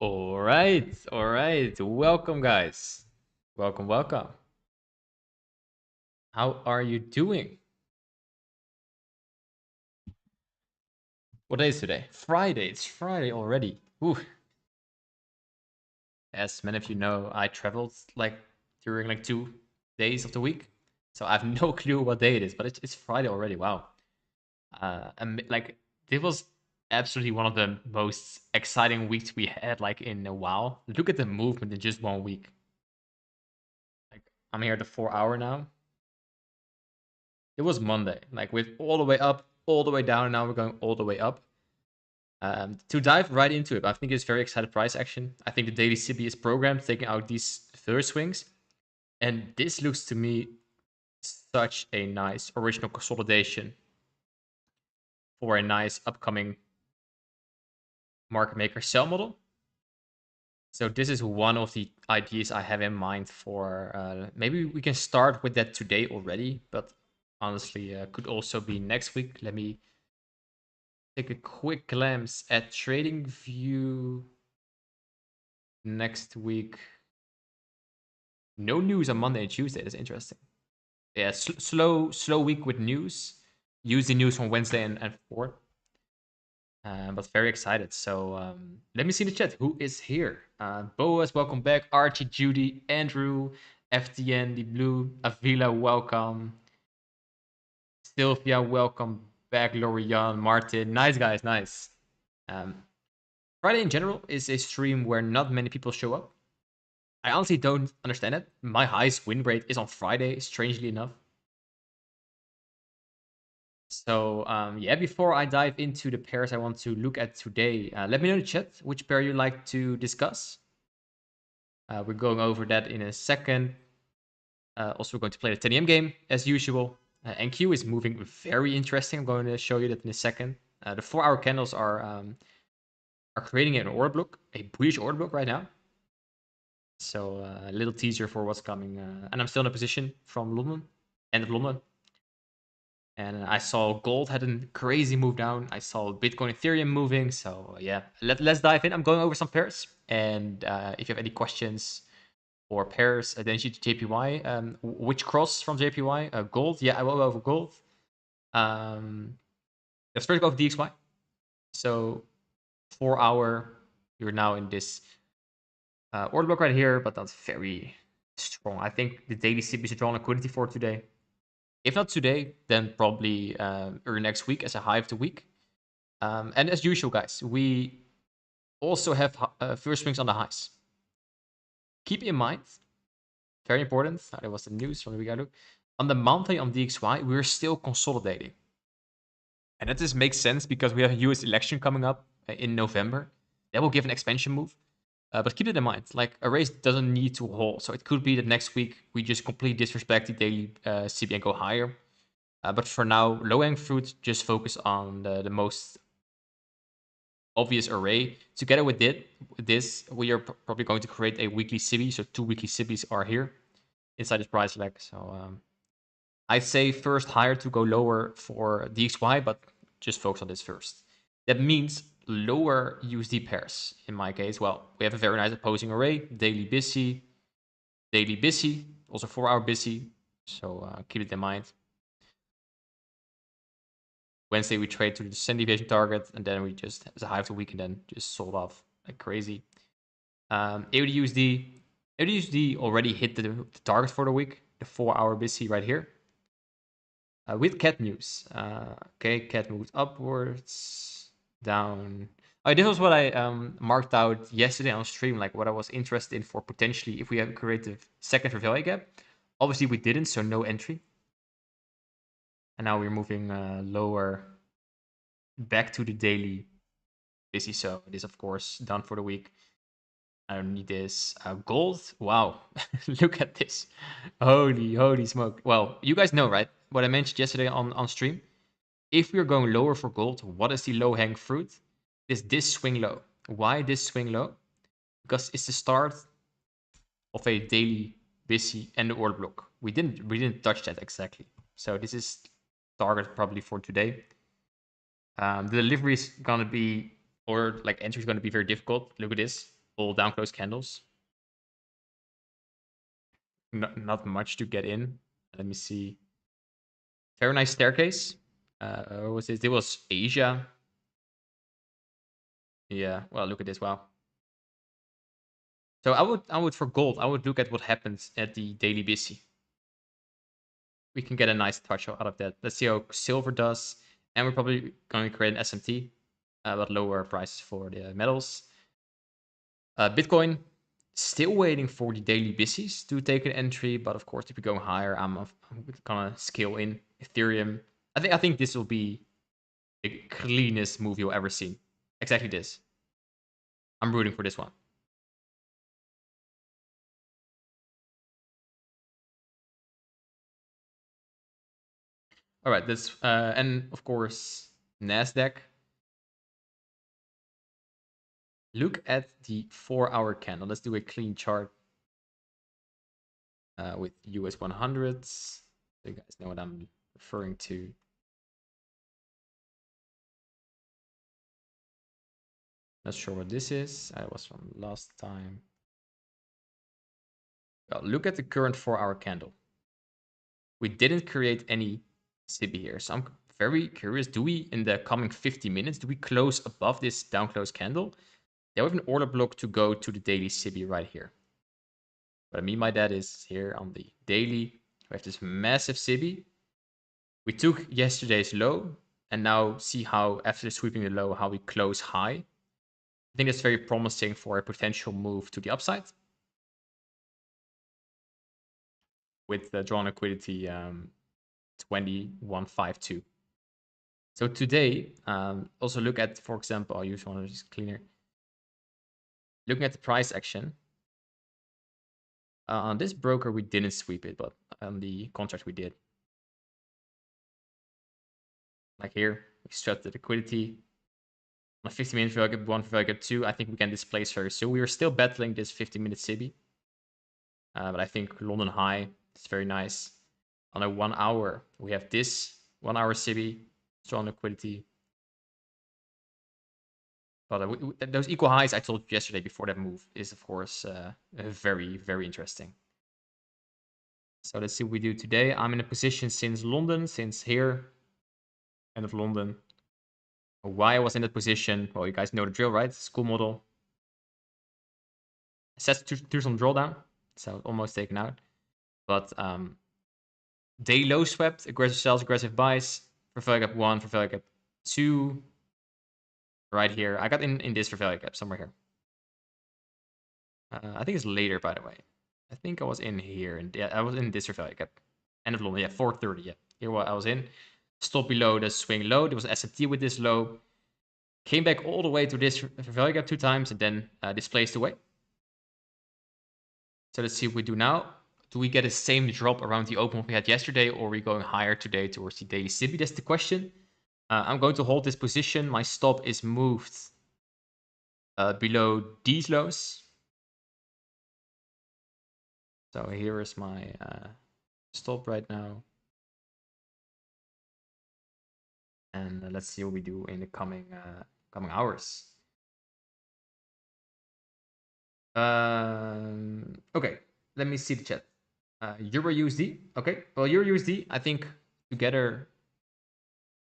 All right, all right. Welcome, guys. Welcome, welcome. How are you doing? What day is today? Friday. It's Friday already. Ooh. As many of you know, I traveled like during like 2 days of the week, so I have no clue what day it is. But it's Friday already. Wow. And like this was absolutely one of the most exciting weeks we had like in a while. Look at the movement in just 1 week. Like I'm here at the 4 hour now. It was Monday, like with all the way up, all the way down. Now we're going all the way up. To dive right into it, I think it's very excited price action. I think the daily CB is programmed, taking out these third swings. And this looks to me such a nice original consolidation for a nice upcoming market maker sell model. So this is one of the ideas I have in mind for maybe we can start with that today already, but honestly could also be next week. Let me take a quick glance at TradingView next week. No news on Monday and Tuesday. That's interesting. Yeah, slow week with news. Use the news from Wednesday and forward. But very excited. So let me see the chat. Who is here? Boas, welcome back. Archie, Judy, Andrew, FTN, the Blue, Avila, welcome. Sylvia, welcome back. Lorian, Martin, nice guys, nice. Um, Friday in general is a stream where not many people show up. I honestly don't understand it. My highest win rate is on Friday, strangely enough. So yeah, before I dive into the pairs I want to look at today, let me know in the chat which pair you like to discuss. We're going over that in a second. Also, we're going to play the 10 AM game as usual. NQ is moving very interesting. I'm going to show you that in a second. The 4-hour candles are creating an order block, a bullish order block right now. So a little teaser for what's coming. And I'm still in a position from London, end of London. And I saw gold had a crazy move down. I saw Bitcoin, Ethereum moving. So yeah, let's dive in. I'm going over some pairs. And if you have any questions or pairs, then JPY. Which cross from JPY? Gold. Yeah, I will go over gold. Let's first go over DXY. So 4-hour, you're now in this order block right here, but that's very strong. I think the daily CP is a strong liquidity for today. If not today, then probably early next week as a high of the week. And as usual, guys, we also have first swings on the highs. Keep in mind, very important, that was the news from the week ago. On the monthly on DXY, we're still consolidating. And that just makes sense because we have a US election coming up in November. That will give an expansion move. But keep it in mind, like a race doesn't need to hold. So it could be that next week we just completely disrespect the daily CP and go higher. But for now, low-hanging fruit, just focus on the most obvious array. Together with this, we are probably going to create a weekly CB. So 2 weekly CBs are here inside this price leg. So I'd say first higher to go lower for DXY, but just focus on this first. That means lower USD pairs in my case. Well, we have a very nice opposing array, daily busy, also 4-hour busy. So keep it in mind. Wednesday we trade to the standard deviation target, and then we just as a high of the week, and then just sold off like crazy. AUD already hit the target for the week, the 4-hour busy right here. With cat news, okay, cat moved upwards, down. Oh, this was what I marked out yesterday on stream, like what I was interested in for potentially if we have a creative second fair value gap. Obviously we didn't, so no entry. And now we're moving lower back to the daily busy. So it is of course done for the week. I don't need this. Gold, wow, look at this. Holy smoke. Well, you guys know, right? What I mentioned yesterday on stream. If we're going lower for gold, what is the low hanging fruit? Is this swing low. Why this swing low? Because it's the start of a daily busy and the order block. We didn't touch that exactly. So this is target probably for today. The delivery is gonna be, or like entry is gonna be very difficult. Look at this. all down close candles. Not much to get in. Let me see. Very nice staircase. What was it? It was Asia. Yeah. Well, look at this. Wow. So I would for gold, I would look at what happens at the daily busy. We can get a nice touch out of that. Let's see how silver does. And we're probably going to create an SMT, but lower prices for the metals. Bitcoin, still waiting for the daily busies to take an entry, but of course, if we go higher, I'm gonna scale in. Ethereum, I think this will be the cleanest move you'll ever see. Exactly this. I'm rooting for this one. All right, this and of course Nasdaq. Look at the 4-hour candle. Let's do a clean chart with US 100s. So you guys know what I'm referring to. Not sure what this is. I was from last time. Well, look at the current 4-hour candle. We didn't create any SIBI here. So I'm very curious. Do we, in the coming 50 minutes, do we close above this down close candle? Then we have an order block to go to the daily SIBI right here. What I mean by that is here on the daily, we have this massive SIBI. We took yesterday's low and now see how after sweeping the low, how we close high. I think that's very promising for a potential move to the upside. With the drawn liquidity 2152. So today, also look at, for example, I'll use one of these cleaner. Looking at the price action. On this broker, we didn't sweep it, but on the contract, we did. Like here, we extract the liquidity. On a 50-minute value gap, 1 value gap 2, I think we can displace her. So we are still battling this 50-minute SIBI. But I think London high is very nice. On a 1 hour, we have this 1 hour SIBI, strong liquidity. But those equal highs I told you yesterday before that move is, of course, very, very interesting. So let's see what we do today. I'm in a position since London, since here, end of London. Why I was in that position, well, you guys know the drill, right? Skool model. Sets to some drawdown, so almost taken out. But day low swept, aggressive sells, aggressive buys, for value gap 1, for value gap 2. Right here. I got in this for value gap, somewhere here. I think it's later, by the way. I think I was in here. And yeah, I was in this for value gap. End of London, yeah, 430, yeah. Here what I was in. Stop below the swing low. There was an SMT with this low. Came back all the way to this for value gap 2 times and then displaced away. So let's see what we do now. Do we get the same drop around the open we had yesterday, or are we going higher today towards the daily SIBI? That's the question. I'm going to hold this position. My stop is moved below these lows. So here is my stop right now. And let's see what we do in the coming hours. Okay, let me see the chat. Euro USD. Okay, well, Euro USD, I think together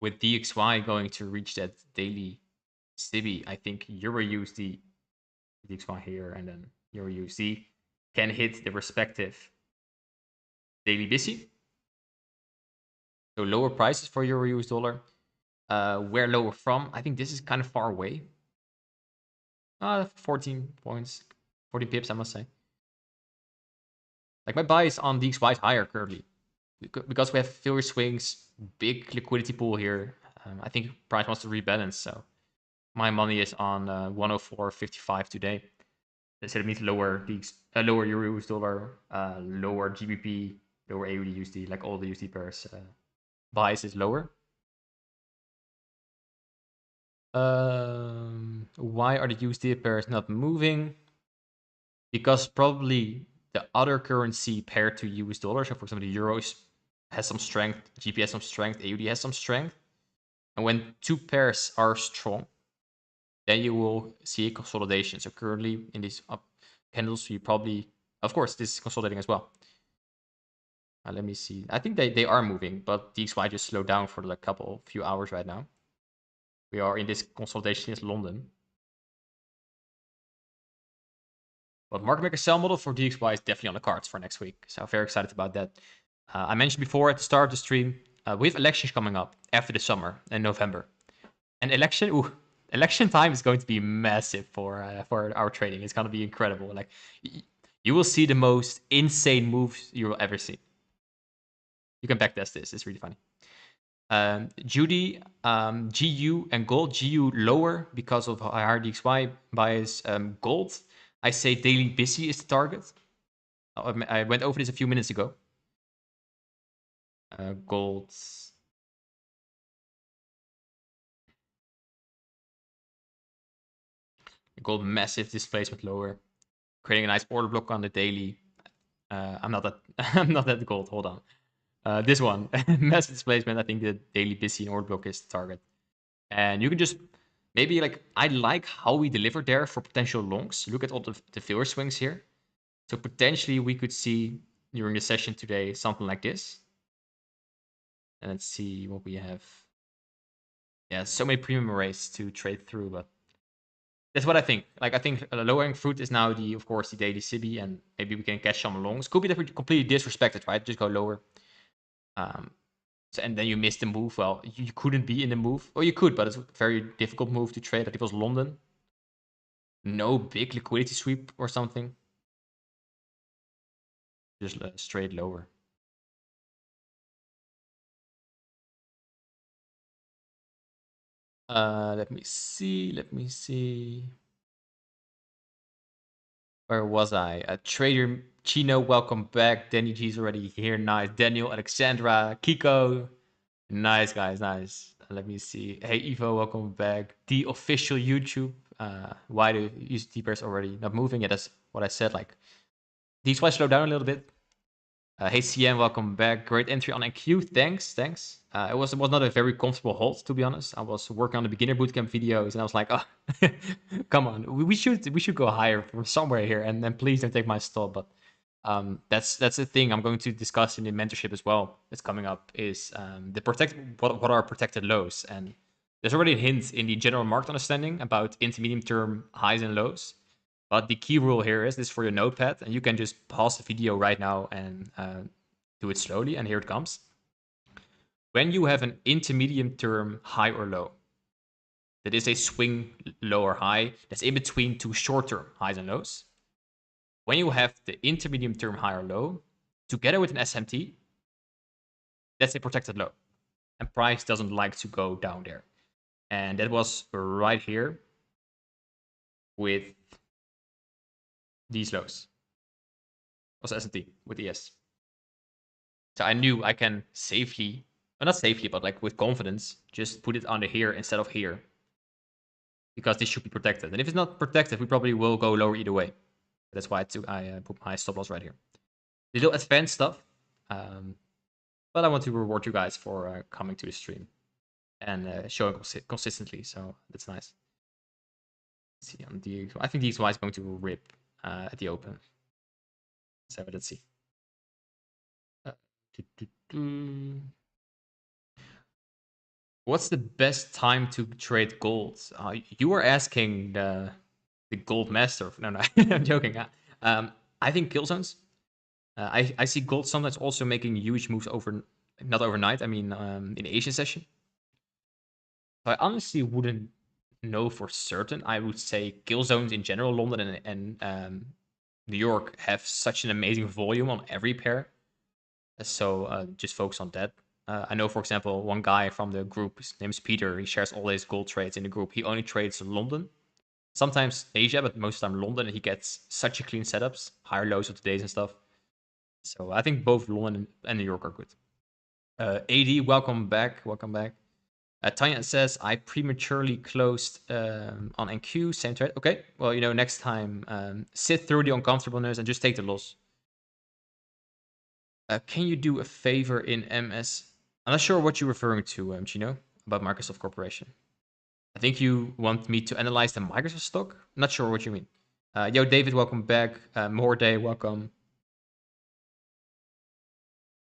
with DXY going to reach that daily SIBI, I think Euro USD, DXY here, and then Euro USD can hit the respective daily busy. So lower prices for Euro US dollar. Where lower from? I think this is kind of far away. 14 points, 14 pips, I must say. Like my buy is on DXY is higher currently because we have failure swings, big liquidity pool here. I think price wants to rebalance, so my money is on 104.55 today. So it means lower lower Euro US dollar, lower GBP, lower AUD USD, like all the USD pairs. Buys is lower. Why are the USD pairs not moving? Because probably the other currency paired to US dollar, so for example, the euros has some strength, GBP has some strength, AUD has some strength. And when two pairs are strong, then you will see a consolidation. So currently in these up candles, you probably, of course, this is consolidating as well. Let me see. I think they are moving, but DXY just slowed down for like a few hours right now. We are in this consolidation in London. But market maker sell model for DXY is definitely on the cards for next week. So I'm very excited about that. I mentioned before at the start of the stream, we have elections coming up after the summer in November. And election time is going to be massive for our trading. It's going to be incredible. Like you will see the most insane moves you will ever see. You can backtest this. It's really funny. Judy, GU and gold. GU lower because of higher DXY bias. Gold, I say daily busy is the target. I went over this a few minutes ago. Gold. Gold massive displacement lower, creating a nice order block on the daily. I'm not that I'm not that gold. Hold on. This one, massive displacement. I think the daily busy and order block is the target, and you can just maybe like I like how we delivered there for potential longs. Look at all the failure swings here. So potentially we could see during the session today something like this. And let's see what we have. Yeah, so many premium arrays to trade through, but that's what I think. Like I think lowering fruit is now of course the daily Sibi, and maybe we can catch some longs. Could be that we completely disrespected, right? Just go lower. So, and then you missed the move. Well, you couldn't be in the move, or you could, but it's a very difficult move to trade. I think it was London. No big liquidity sweep or something. Just straight lower. Let me see. Let me see. Where was I? Trader Chino, welcome back. Danny G's already here. Nice. Daniel, Alexandra, Kiko. Nice, guys. Nice. Let me see. Hey, Evo, welcome back. The official YouTube. Why do USD pairs already not moving? Yeah, that's what I said. Like, these why slow down a little bit. Hey, CM, welcome back. Great entry on NQ. Thanks. It was not a very comfortable hold, to be honest. I was working on the beginner bootcamp videos, and I was like, oh, come on, we should go higher from somewhere here, and then please don't take my stop. But that's the thing I'm going to discuss in the mentorship as well. That's coming up is what are protected lows, and there's already a hint in the general market understanding about intermediate term highs and lows. But the key rule here is this for your notepad, and you can just pause the video right now and do it slowly, and here it comes. When you have an intermediate term high or low, that is a swing low or high that's in between two short-term highs and lows. When you have the intermediate term high or low, together with an SMT, that's a protected low. And price doesn't like to go down there. And that was right here with these lows. Also SMT with ES. So I knew I can safely, well, not safely, but like with confidence, just put it under here instead of here. Because this should be protected. And if it's not protected, we probably will go lower either way. That's why I put my stop loss right here. Little advanced stuff. But I want to reward you guys for coming to the stream and showing consistently. So that's nice. Let's see on the. I think DXY is going to rip at the open. So let's see. What's the best time to trade gold? You were asking the gold master. No, I'm joking. I think kill zones. I see gold sometimes also making huge moves not overnight. I mean, in Asian session. I honestly wouldn't know for certain. I would say kill zones in general, London and New York have such an amazing volume on every pair. So just focus on that. I know, for example, one guy from the group, his name is Peter. He shares all his gold trades in the group. He only trades London, sometimes Asia, but most of the time London. And he gets such a clean setups, higher lows of the days and stuff. So I think both London and New York are good. AD, welcome back. Welcome back. Tanya says, I prematurely closed on NQ, same trade. Okay, well, next time, sit through the uncomfortableness and just take the loss. Can you do a favor in MS? I'm not sure what you're referring to, Chino, about Microsoft Corporation. I think you want me to analyze the Microsoft stock. Not sure what you mean. Yo, David, welcome back. More day, welcome.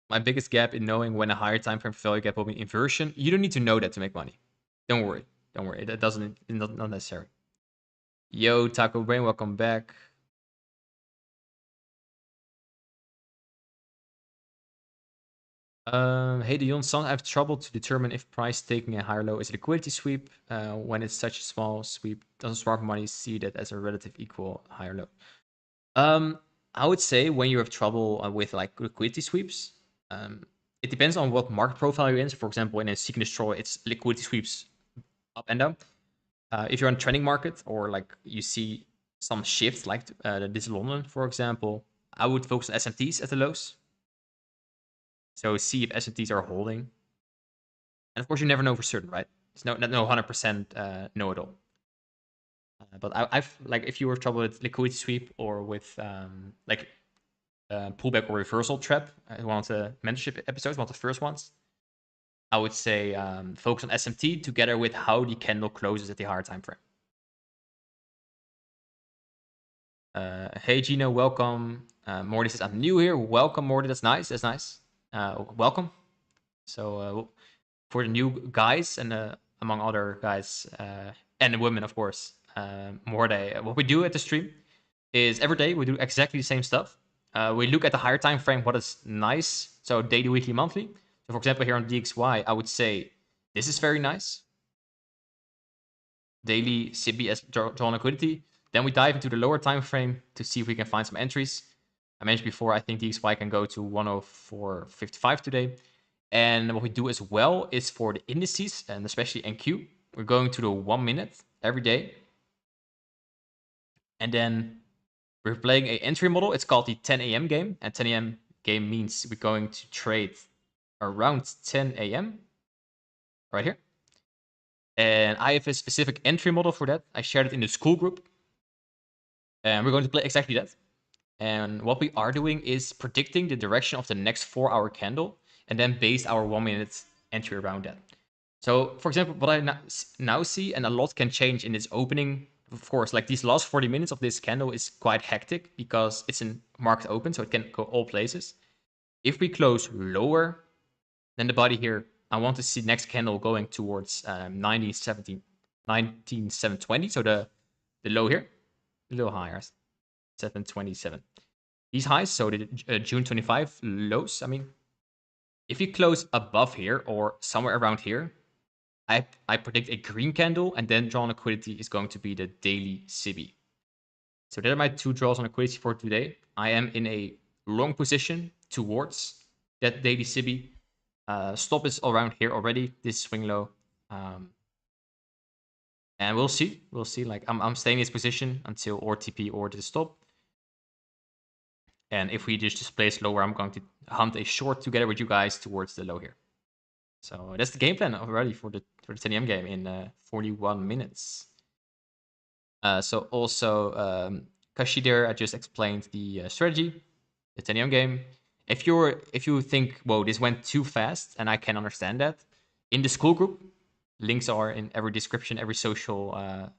My biggest gap in knowing when a higher time frame value gap will be inversion. You don't need to know that to make money. Don't worry. Don't worry. That doesn't not necessary. Yo, Taco Brain, welcome back. Hey, Dion, some I have trouble to determine if price taking a higher low is a liquidity sweep. When it's such a small sweep, doesn't smart money see that as a relative equal higher low? I would say when you have trouble with like liquidity sweeps, it depends on what market profile you're in. So for example, in a seek and destroy, it's liquidity sweeps up and down. If you're on trending market or like you see some shift, like this London, for example, I would focus on S&Ts at the lows. So see if S&Ts are holding. And of course, you never know for certain, right? It's no 100% know it all. But I've like if you were trouble with liquidity sweep or with like pullback or reversal trap, one of the mentorship episodes, one of the first ones, I would say focus on SMT together with how the candle closes at the higher time frame. Hey Gino, welcome. Morty says I'm new here. Welcome, Morty. That's nice. That's nice. Welcome. So for the new guys and among other guys and women, of course, Morty. What we do at the stream is every day we do exactly the same stuff. We look at the higher time frame, what is nice. So daily, weekly, monthly. So for example, here on DXY, I would say this is very nice. Daily SIBI as drawn liquidity. Then we dive into the lower time frame to see if we can find some entries. I mentioned before, I think DXY can go to 104.55 today. And what we do as well is for the indices, and especially NQ, we're going to the 1 minute every day. And then we're playing a entry model. It's called the 10 a.m. game. And 10 a.m. game means we're going to trade around 10 a.m. right here. And I have a specific entry model for that. I shared it in the Skool group. And we're going to play exactly that. And what we are doing is predicting the direction of the next 4-hour candle and then base our 1 minute entry around that. So, for example, what I now see, and a lot can change in this opening, of course, like these last 40 minutes of this candle is quite hectic because it's in market open, so it can go all places. If we close lower than the body here, I want to see next candle going towards 19,720, so the low here, a little higher, 727. These highs, so the June 25 lows, I mean, if you close above here or somewhere around here, I predict a green candle, and then drawn liquidity is going to be the daily SIBI. So there are my two draws on liquidity for today. I am in a long position towards that daily SIBI. Stop is around here already, this swing low. And we'll see. We'll see. Like I'm staying in this position until or TP or the stop. And if we just place lower, I'm going to hunt a short together with you guys towards the low here. So that's the game plan already for the 10 a.m. game in 41 minutes. So also Kashi there, I just explained the strategy, the 10 a.m. game. If you think, whoa, this went too fast, and I can understand that, in the Skool group, links are in every description, every social I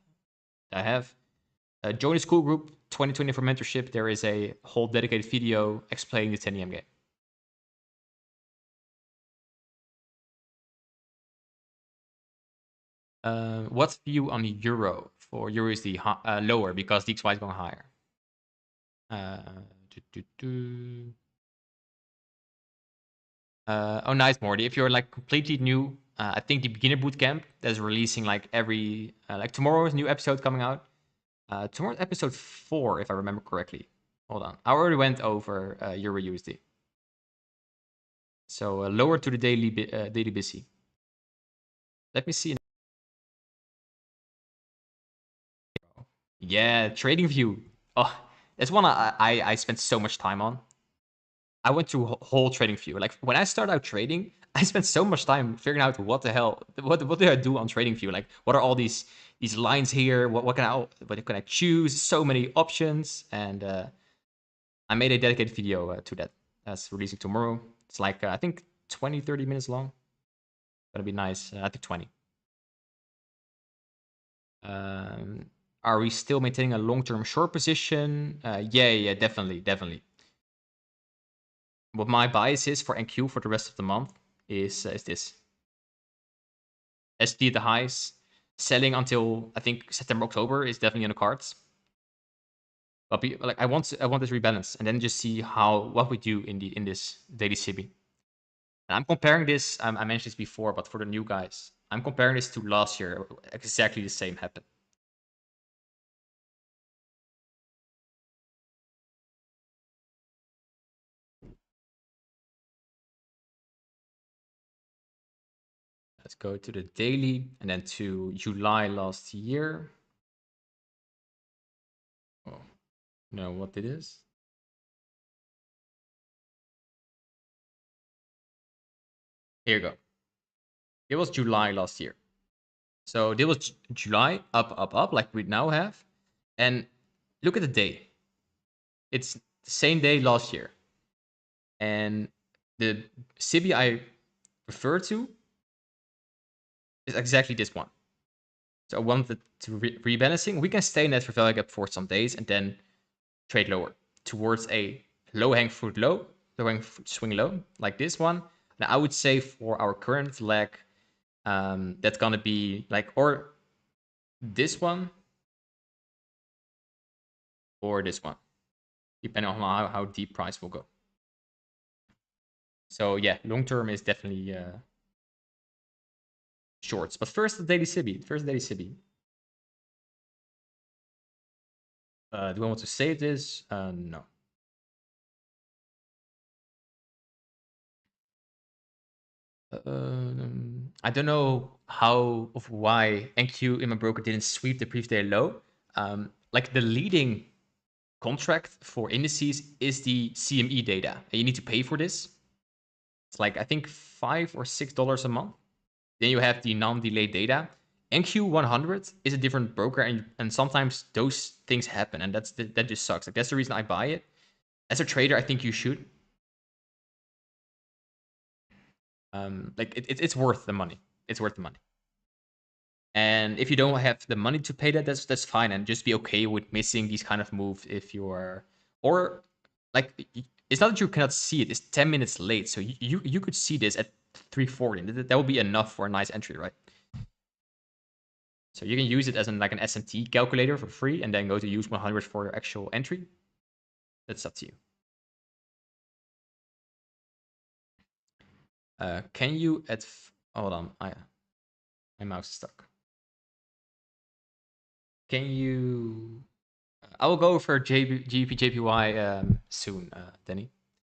have. Join the Skool group 2020 for mentorship. There is a whole dedicated video explaining the 10 a.m. game. What's view on the euro? For euro is the lower because DXY is going higher. Oh, nice, Morty. If you're like completely new, I think the beginner bootcamp that's releasing like every like tomorrow's new episode coming out. Tomorrow's episode 4, if I remember correctly. Hold on, I already went over Euro USD. So lower to the daily busy. Let me see. Yeah, trading view. Oh, that's one I spent so much time on. I went through whole trading view. Like when I started out trading, I spent so much time figuring out what the hell, what do I do on trading view? Like what are all these lines here? What can I choose? So many options, and I made a dedicated video to that. That's releasing tomorrow. It's like I think 20-30 minutes long. Gonna be nice. I think 20. Are we still maintaining a long-term short position? Yeah, definitely. What my bias is for NQ for the rest of the month is this. SD at the highs, selling until I think September, October is definitely in the cards. But I want this rebalance and then just see what we do in this daily CB. And I'm comparing this. I mentioned this before, but for the new guys, I'm comparing this to last year. Exactly the same happened. Let's go to the daily and then to July last year. Oh, no, what it is? Here you go. It was July last year. So this was July, up, like we now have. And look at the day. It's the same day last year. And the CB I refer to is exactly this one. So I wanted to rebalancing. We can stay in that for value gap for some days and then trade lower towards a low hang fruit low, low hang swing low, like this one. Now I would say for our current leg, that's gonna be like or this one or this one, depending on how deep price will go. So yeah, long term is definitely shorts. But first the daily CB. First the daily CB. Do I want to save this? No. I don't know why NQ in my broker didn't sweep the previous day low. Like the leading contract for indices is the CME data, and you need to pay for this. It's like I think $5 or $6 a month. Then you have the non-delayed data. NQ100 is a different broker, and sometimes those things happen, and that just sucks. Like that's the reason I buy it. As a trader, I think you should. Like it's worth the money. It's worth the money. And if you don't have the money to pay that, that's fine, and just be okay with missing these kind of moves if you're or like it's not that you cannot see it. It's 10 minutes late, so you could see this at 3:40. That would be enough for a nice entry, right? So you can use it as like an SMT calculator for free, and then go to use 100 for your actual entry. That's up to you. Can you at hold on, my mouse is stuck. Can you? I will go for GBP soon, Danny.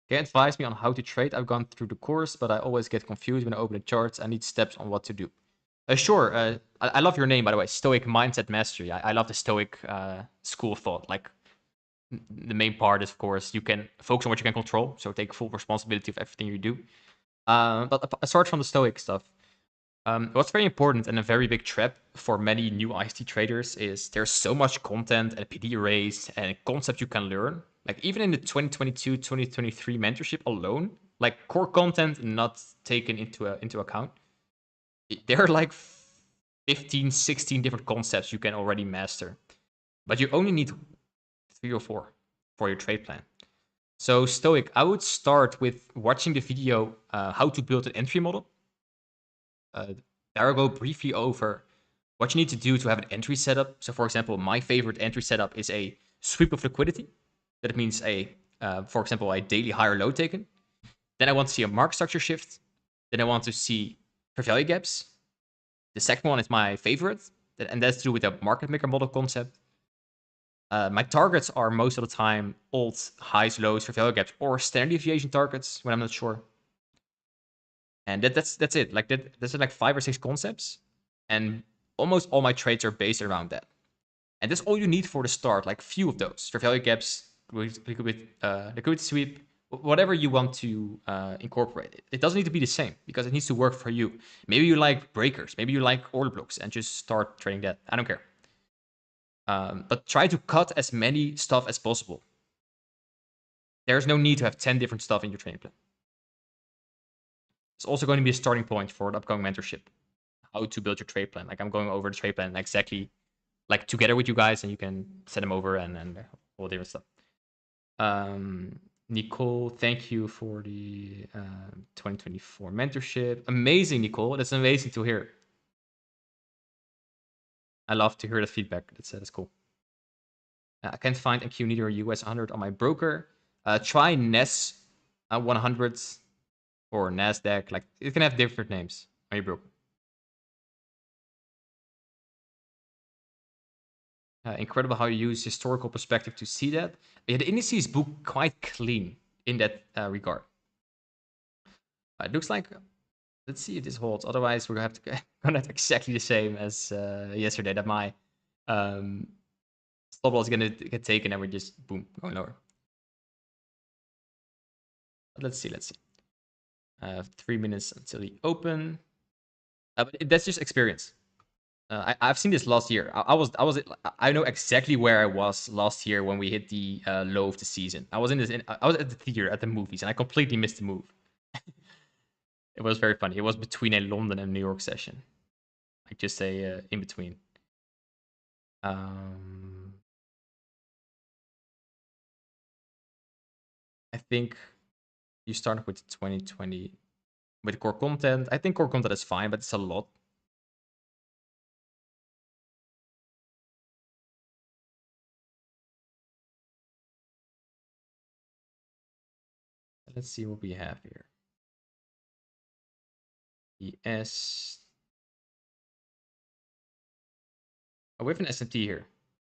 Can you advise me on how to trade? I've gone through the course, but I always get confused when I open the charts. I need steps on what to do. Sure. I love your name, by the way. Stoic Mindset Mastery. I love the Stoic school of thought. Like the main part is, of course, you can focus on what you can control. So take full responsibility of everything you do. But aside from the Stoic stuff, what's very important and a very big trap for many new IST traders is there's so much content and PD arrays and concepts you can learn. Like even in the 2022, 2023 mentorship alone, like core content not taken into account, there are like 15, 16 different concepts you can already master. But you only need 3 or 4 for your trade plan. So Stoic, I would start with watching the video how to build an entry model. There I'll go briefly over what you need to do to have an entry setup. So for example, my favorite entry setup is a sweep of liquidity. That means for example, a daily high or low taken. Then I want to see a market structure shift. Then I want to see fair value gaps. The second one is my favorite, and that's to do with the market maker model concept. My targets are most of the time old highs, lows, fair value gaps, or standard deviation targets when I'm not sure. And that's it. Like there's like 5 or 6 concepts, and almost all my trades are based around that. And that's all you need for the start. Like few of those fair value gaps, liquidity sweep, whatever you want to incorporate. It doesn't need to be the same because it needs to work for you. Maybe you like breakers, maybe you like order blocks, and just start trading that. I don't care. But try to cut as many stuff as possible. There's no need to have 10 different stuff in your training plan. It's also going to be a starting point for the upcoming mentorship. How to build your trade plan. Like I'm going over the trade plan exactly like together with you guys, and you can send them over and all different stuff. Nicole, thank you for the 2024 mentorship. Amazing, Nicole. That's amazing to hear. I love to hear the feedback. That's cool. I can't find MQ neither US 100 on my broker. Try NES 100 or NASDAQ. Like it can have different names on your broker. Incredible how you use historical perspective to see that. Yeah, the indices book quite clean in that regard. It looks like, let's see if this holds. Otherwise, we're going to have to gonna have exactly the same as yesterday. That my um, stop loss is going to get taken and we're just boom going lower. But let's see. 3 minutes until the open. But that's just experience. I've seen this last year. I know exactly where I was last year when we hit the low of the season. I was I was at the theater at the movies, and I completely missed the move. It was very funny. It was between a London and New York session, like just a in between. I think you start with 2020 with core content. I think core content is fine, but it's a lot. Let's see what we have here. ES. Oh, we have an SMT here.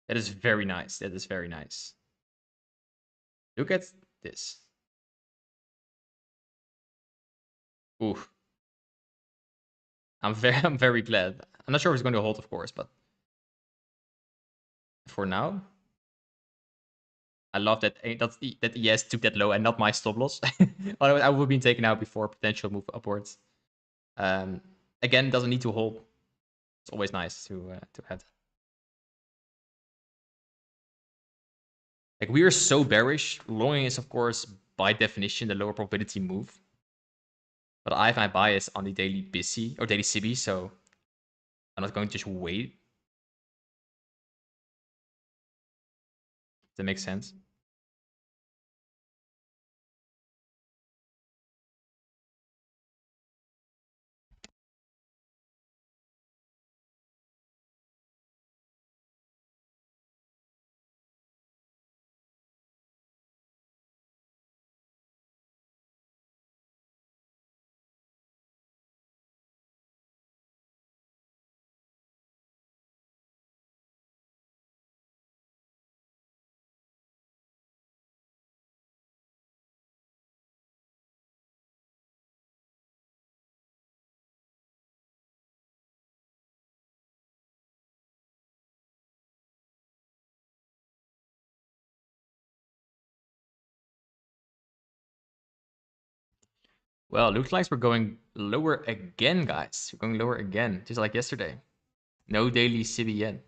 That is very nice. That is very nice. Look at this. Ooh. I'm very glad. I'm not sure if it's going to hold, of course, but for now, I love that that ES took that low and not my stop loss. Otherwise, I would have been taken out before potential move upwards. Um, Again, doesn't need to hold. It's always nice to have. Like we are so bearish. Longing is of course by definition the lower probability move. But I have my bias on the daily BISI or daily CB, so I'm not going to just wait. Does that make sense? Well, looks like we're going lower again, guys. We're going lower again, just like yesterday. No daily CB yet.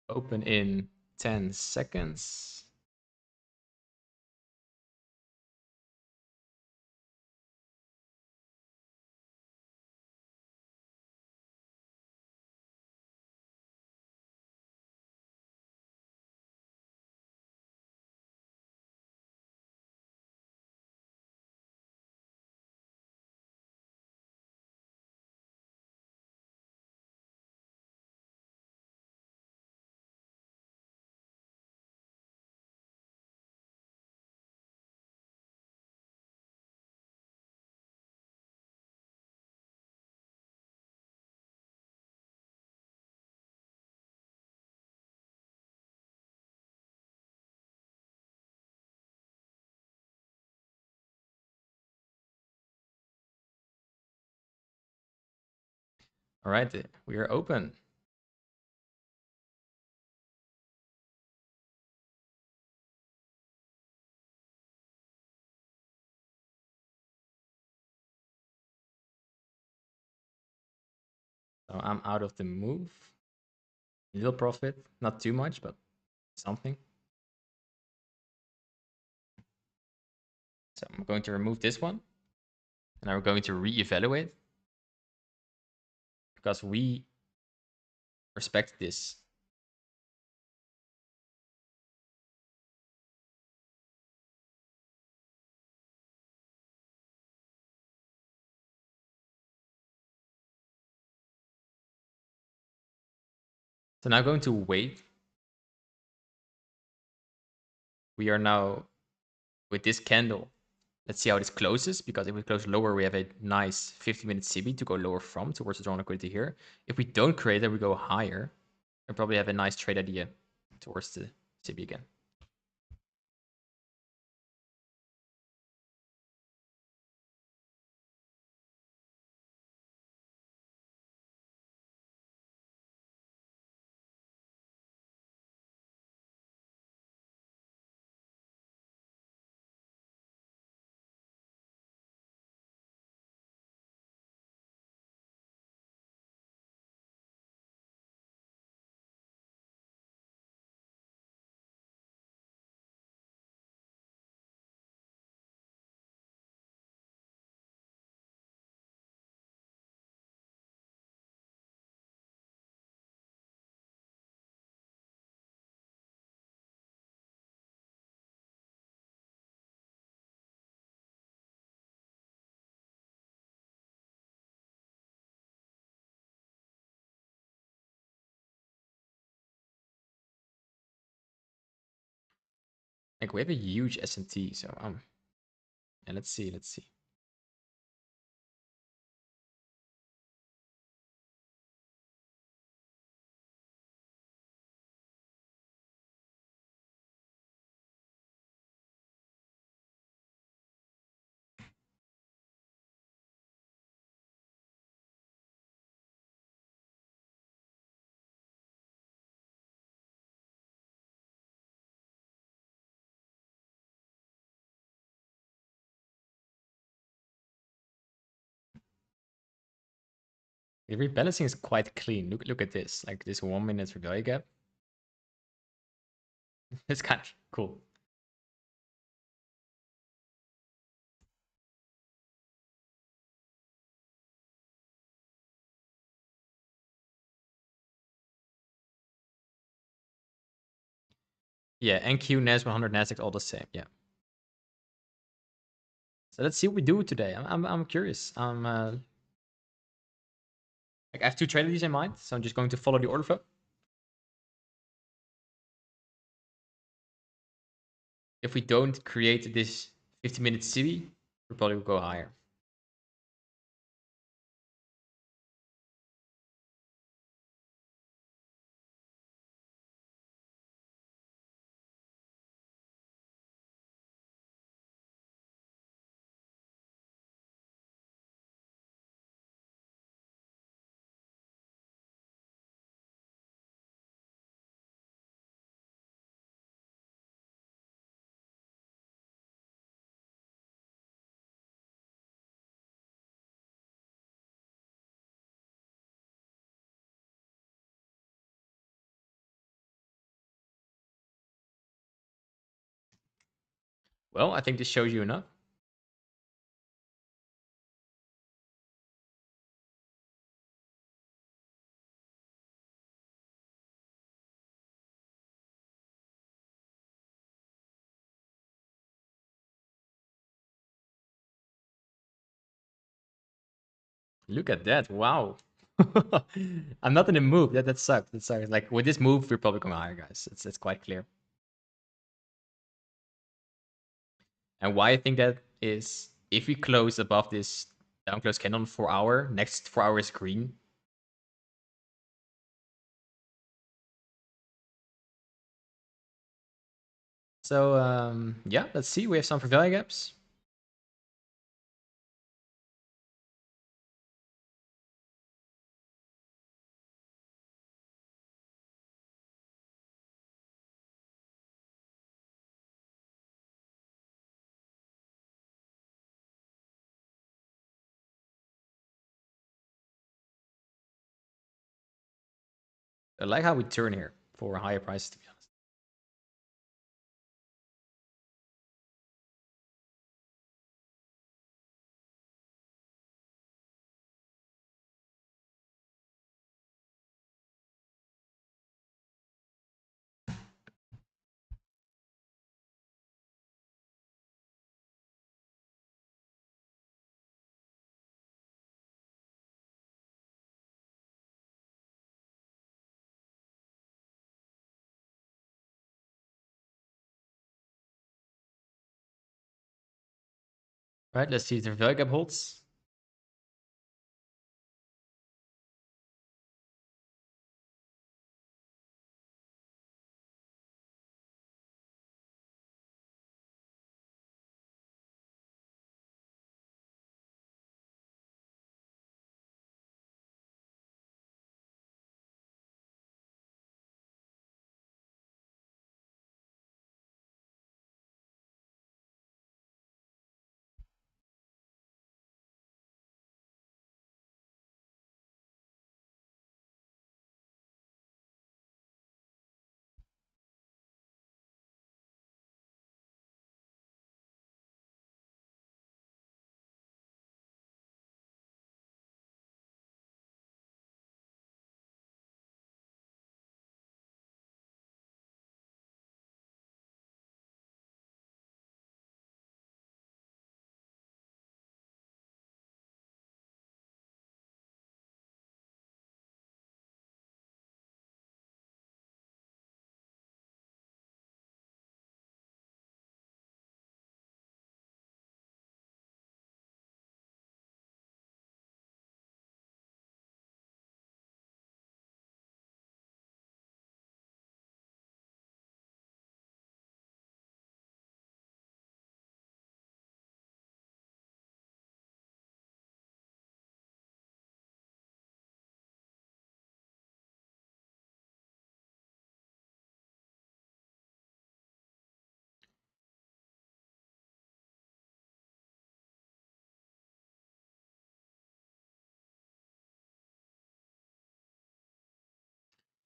Open in 10 seconds. All right, we are open. So I'm out of the move. Little profit, not too much, but something. So I'm going to remove this one. And I'm going to reevaluate because we respect this. So now I'm going to wait. We are now with this candle. Let's see how this closes, because if we close lower, we have a nice 50-minute CB to go lower from towards the drawn liquidity here. If we don't create it, we go higher. We probably have a nice trade idea towards the CB again. Like we have a huge S&T, so and let's see. The rebalancing is quite clean. Look at this. Like this 1 minute value gap. It's kind of cool. Yeah, NQ, NAS 100, NASDAQ, all the same. Yeah. So let's see what we do today. I'm curious. Like I have two trade ideas in mind, so I'm just going to follow the order flow. If we don't create this 50-minute CB, we probably will go higher. Well, I think this shows you enough. Look at that. Wow. I'm not in the move. That sucks. That sucks. Like with this move, we're probably going higher, guys. It's quite clear. And why I think that is if we close above this down close candle on 4 hour, next 4 hours green. So yeah, let's see. We have some for value gaps. I like how we turn here for higher prices, to be honest. Right, let's see if the value gap holds.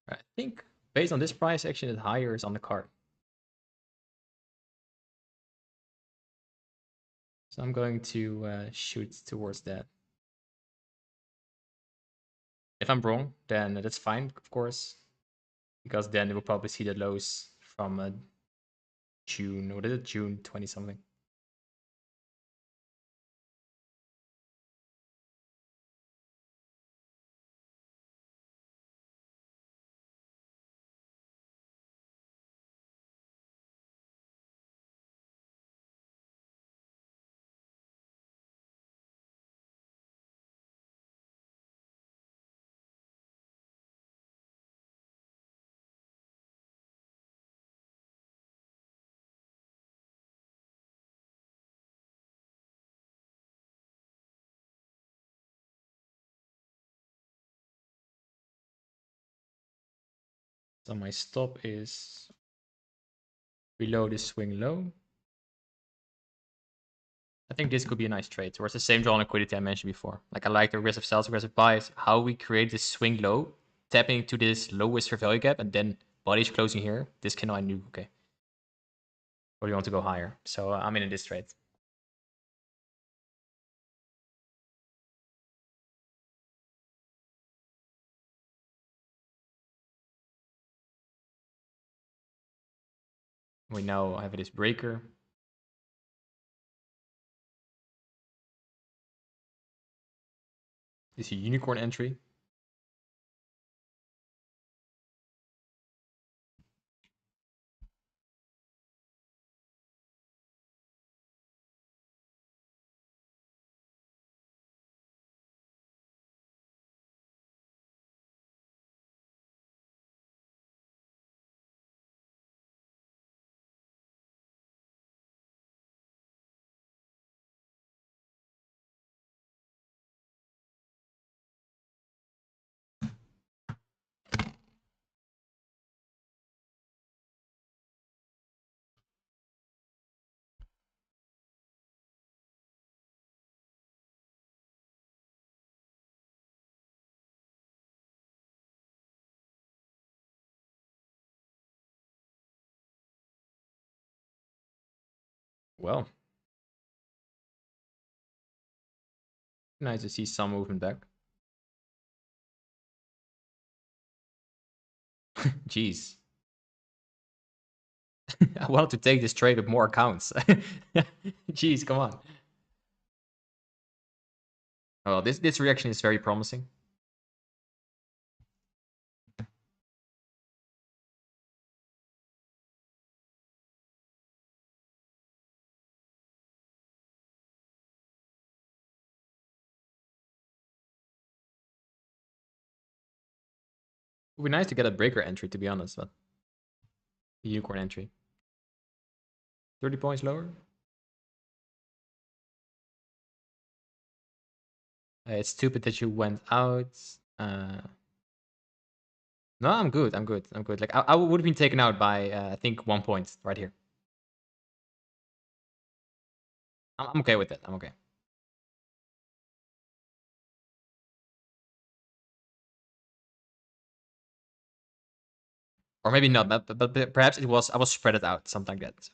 I think based on this price action, it higher is on the card. So I'm going to shoot towards that. If I'm wrong, then that's fine, of course, because then we'll probably see the lows from June, what is it, June 20 something. So my stop is below the swing low. I think this could be a nice trade towards the same draw on liquidity I mentioned before. Like I like the aggressive sells, aggressive buys, how we create this swing low, tapping to this lowest fair value gap, and then body's closing here. This candle I knew, okay. Or do you want to go higher? So I'm in this trade. We now have this breaker. This is a unicorn entry. Well, nice to see some movement back. Jeez. I wanted to take this trade with more accounts. Jeez, come on. Oh, this reaction is very promising. It would be nice to get a breaker entry, to be honest, but unicorn entry. 30 points lower. It's stupid that you went out. No, I'm good. I'm good. I'm good. Like I would have been taken out by I think 1 point right here. I'm okay with it. I'm okay. Or maybe not, but perhaps it was I was spread it out, something like that. So.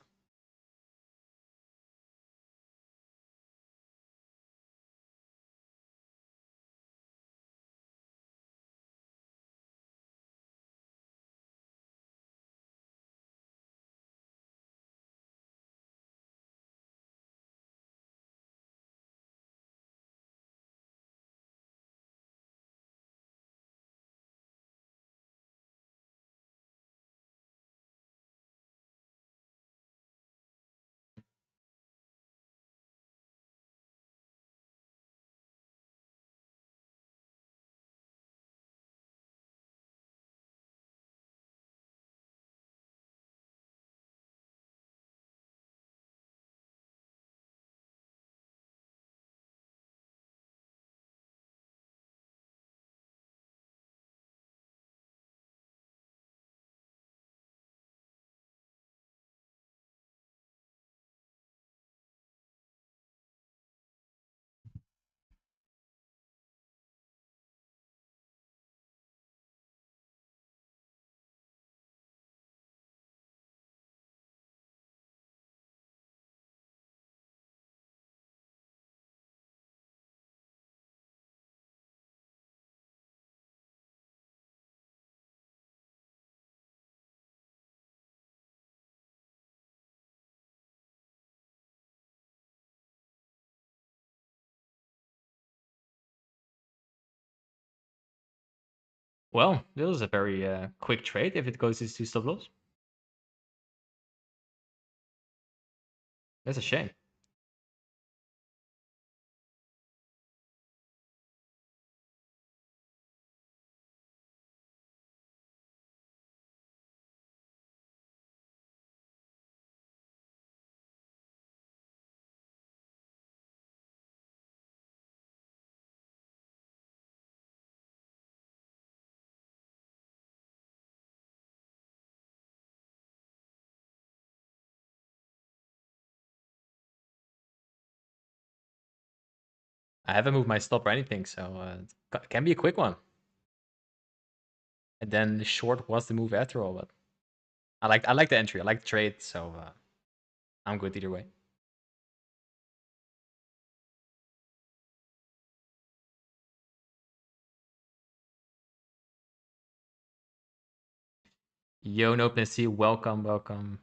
Well, this was a very quick trade if it goes into stop loss. That's a shame. I haven't moved my stop or anything, so it can be a quick one. And then the short was the move after all, but I like the entry. I like the trade, so I'm good either way. Yo, no OpenSea, welcome, welcome.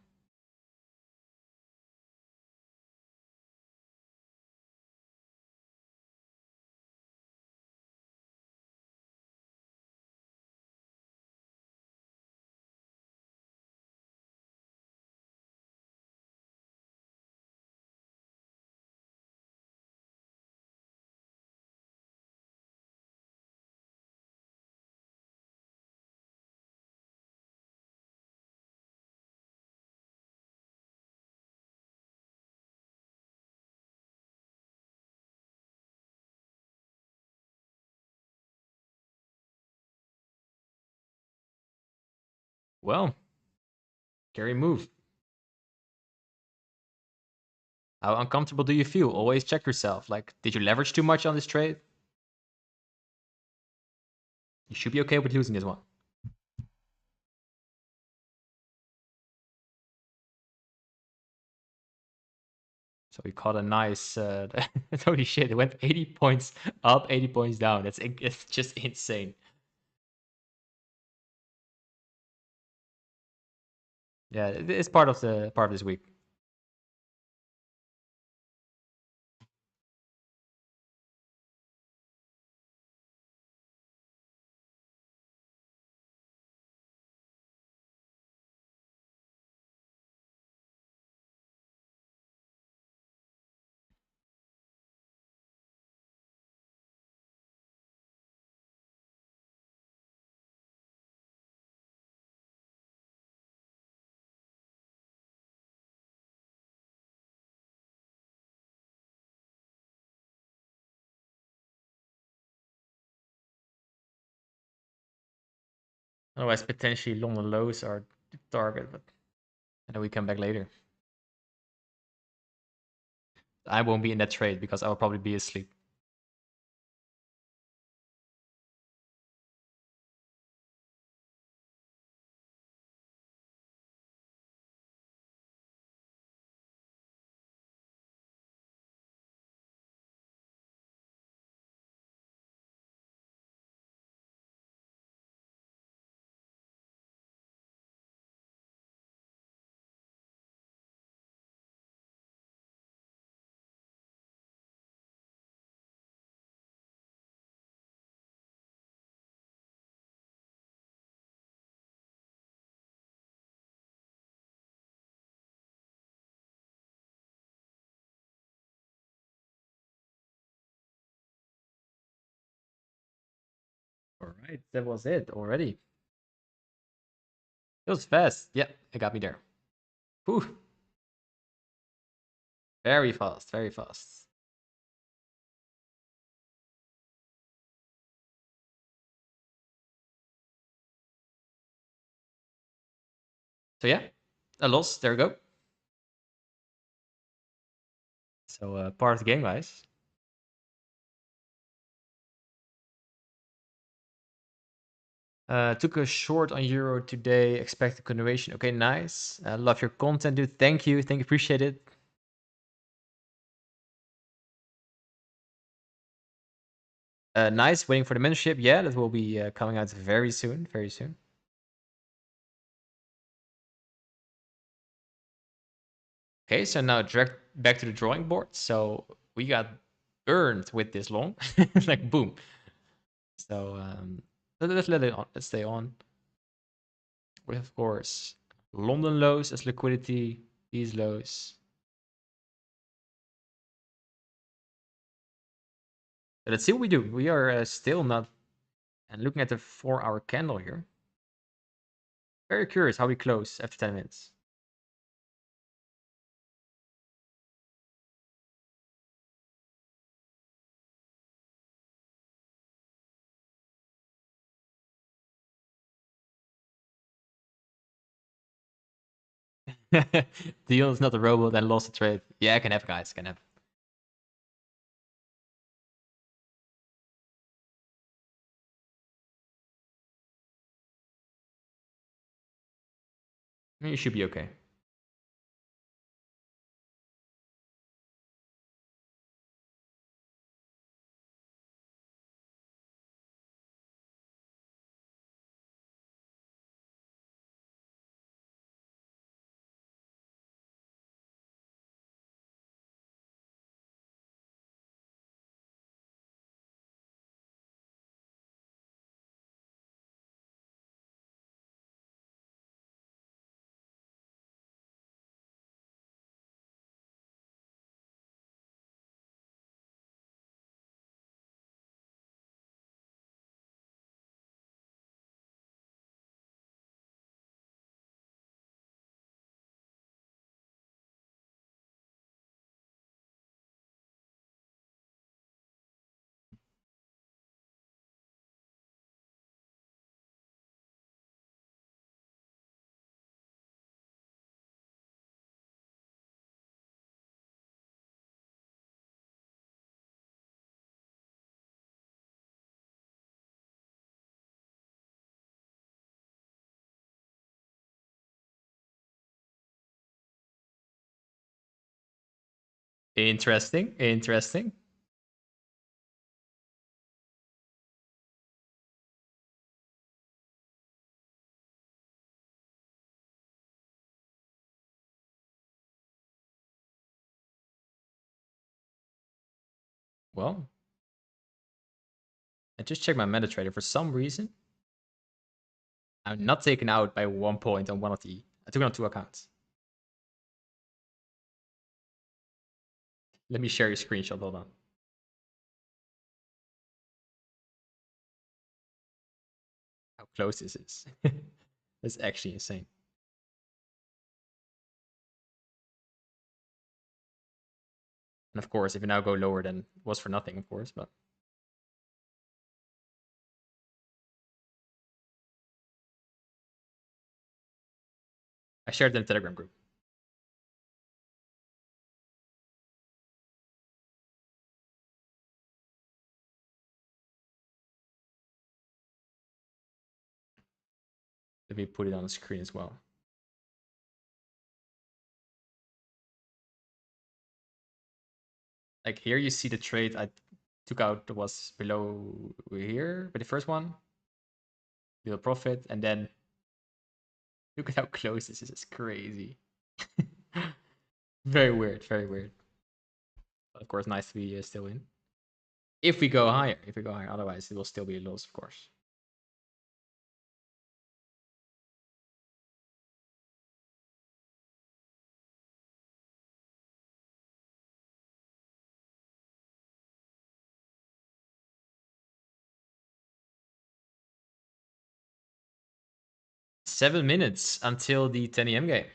Well, carry move. How uncomfortable do you feel? Always check yourself. Like, did you leverage too much on this trade? You should be okay with losing this one. So we caught a nice. Holy shit! It went 80 points up, 80 points down. It's just insane. Yeah, it's part of this week. Otherwise, potentially London lows are the target, but and then we come back later. I won't be in that trade because I'll probably be asleep. All right, that was it already. It was fast. Yeah, it got me there. Whew. Very fast, very fast. So yeah, a loss. There we go. So part of the game, guys. Took a short on Euro today. Expect a continuation. Okay, nice. Love your content, dude. Thank you. Appreciate it. Nice. Waiting for the mentorship. Yeah, that will be coming out very soon. Very soon. Okay, so now direct back to the drawing board. So we got burned with this long, like boom. So let's let it on. Let's stay on. We have, of course, London lows as liquidity. These lows. So let's see what we do. We are still not. And looking at the 4-hour candle here, very curious how we close after 10 minutes. Deal is not a robot and lost a trade. Yeah, can have, guys. Can have. You should be okay. Interesting. Interesting. Well, I just checked my MetaTrader. For some reason, I'm not taken out by 1 point on one of the. I took it on 2 accounts. Let me share your screenshot. Hold on. How close this is. That's actually insane. And of course, if you now go lower, then it was for nothing, of course. But I shared it in the Telegram group. Let me put it on the screen as well. Like here, you see the trade I took out was below here, but the first one, little profit, and then look at how close this is. It's crazy. Very weird. Very weird. But of course, nice to be still in. If we go higher, otherwise it will still be a loss, of course. Seven minutes until the 10 a.m. game.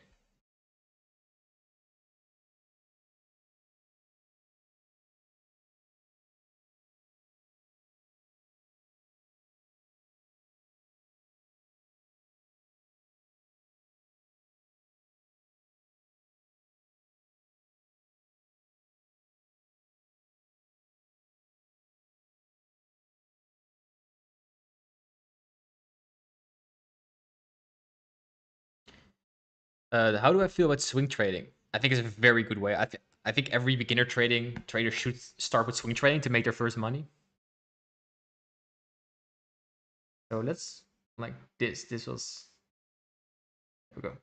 How do I feel about swing trading? I think it's a very good way. I think every beginner trader should start with swing trading to make their first money. So let's like this. This was there we go.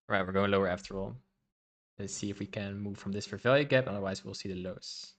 All right, we're going lower after all. Let's see if we can move from this for value gap. Otherwise, we'll see the lows.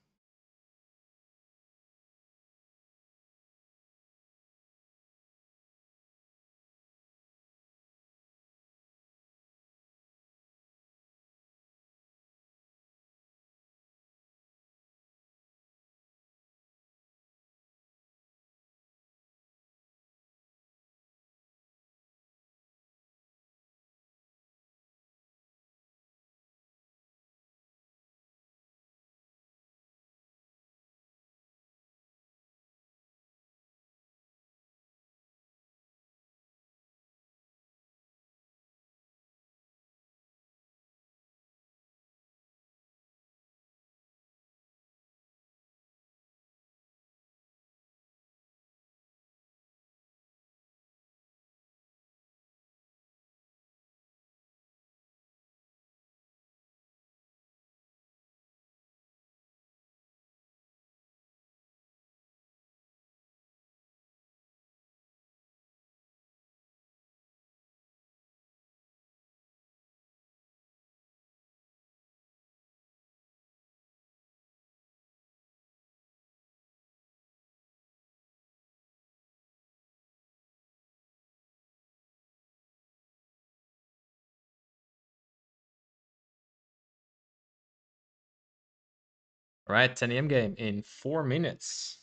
All right, 10 a.m. game in 4 minutes.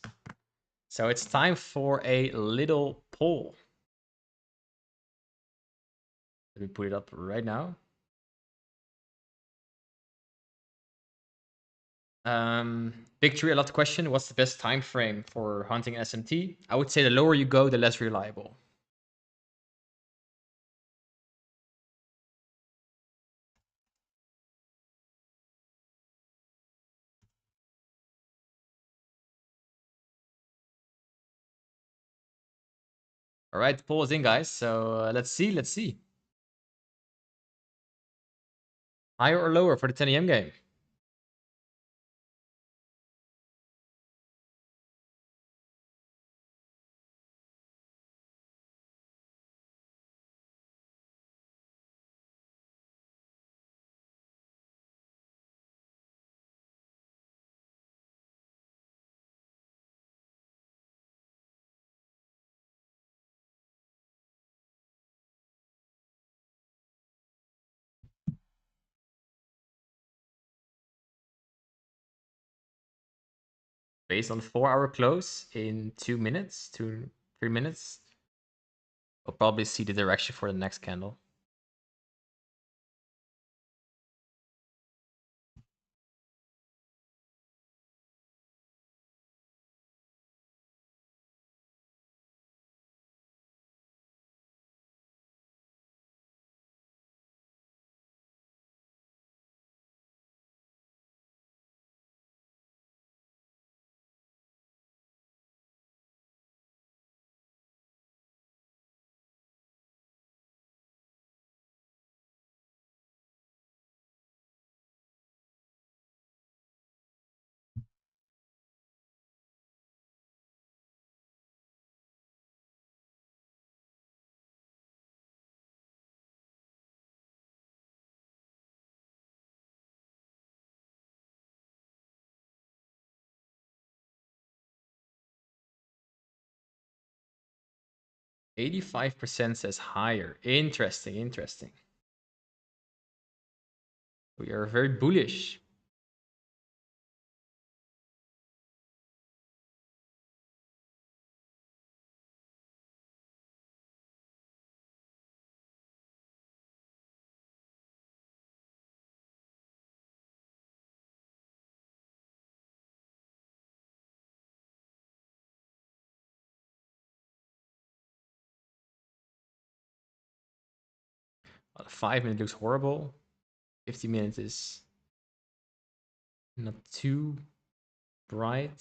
So it's time for a little poll. Let me put it up right now. Big Tree, a lot of question. What's the best time frame for hunting SMT? I would say the lower you go, the less reliable. All right, the poll is in, guys. So let's see. Let's see. Higher or lower for the 10 a.m. game? Based on 4-hour close in 2 minutes, 3 minutes, we'll probably see the direction for the next candle. %85 says higher. Interesting, interesting. We are very bullish. Well, 5 minutes looks horrible. 50 minutes is not too bright.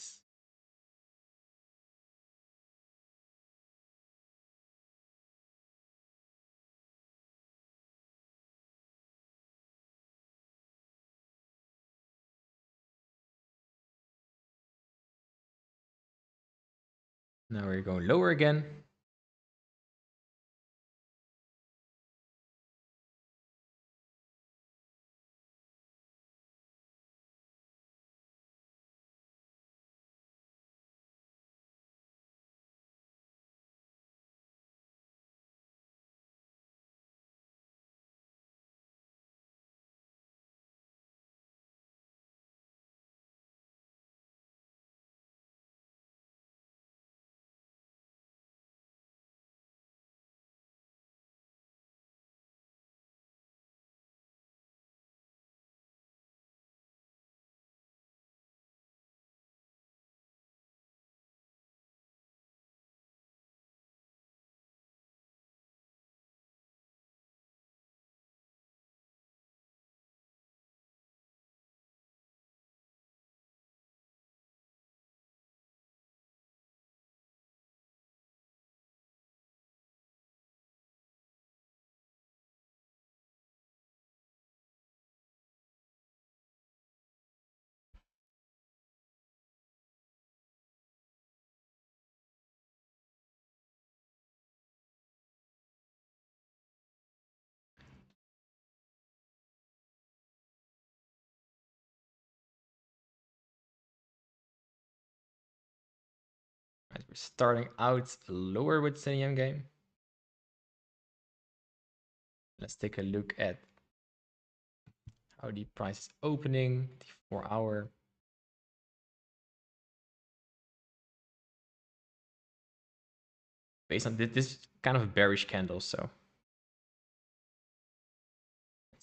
Now we're going lower again. Right, we're starting out lower with 10 a.m. game. Let's take a look at how the price is opening, the 4-hour. Based on this kind of a bearish candle, so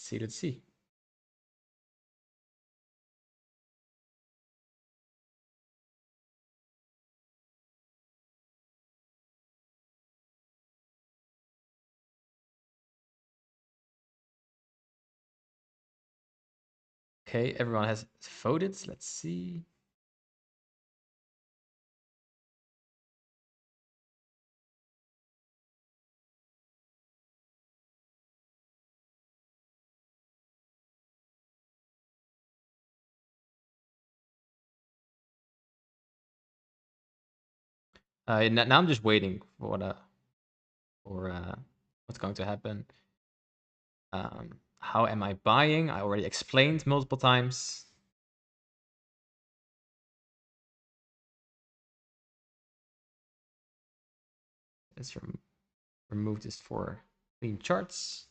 see, let's see. Okay, everyone has voted. Let's see. Now I'm just waiting for what's going to happen. How am I buying? I already explained multiple times. Let's remove this for clean charts.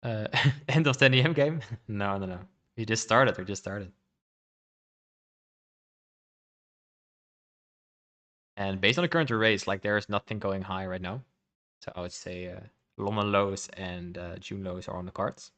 Uh, End of 10 a.m. game? No. We just started. And based on the current race, like there is nothing going high right now. So I would say London lows and June lows are on the cards.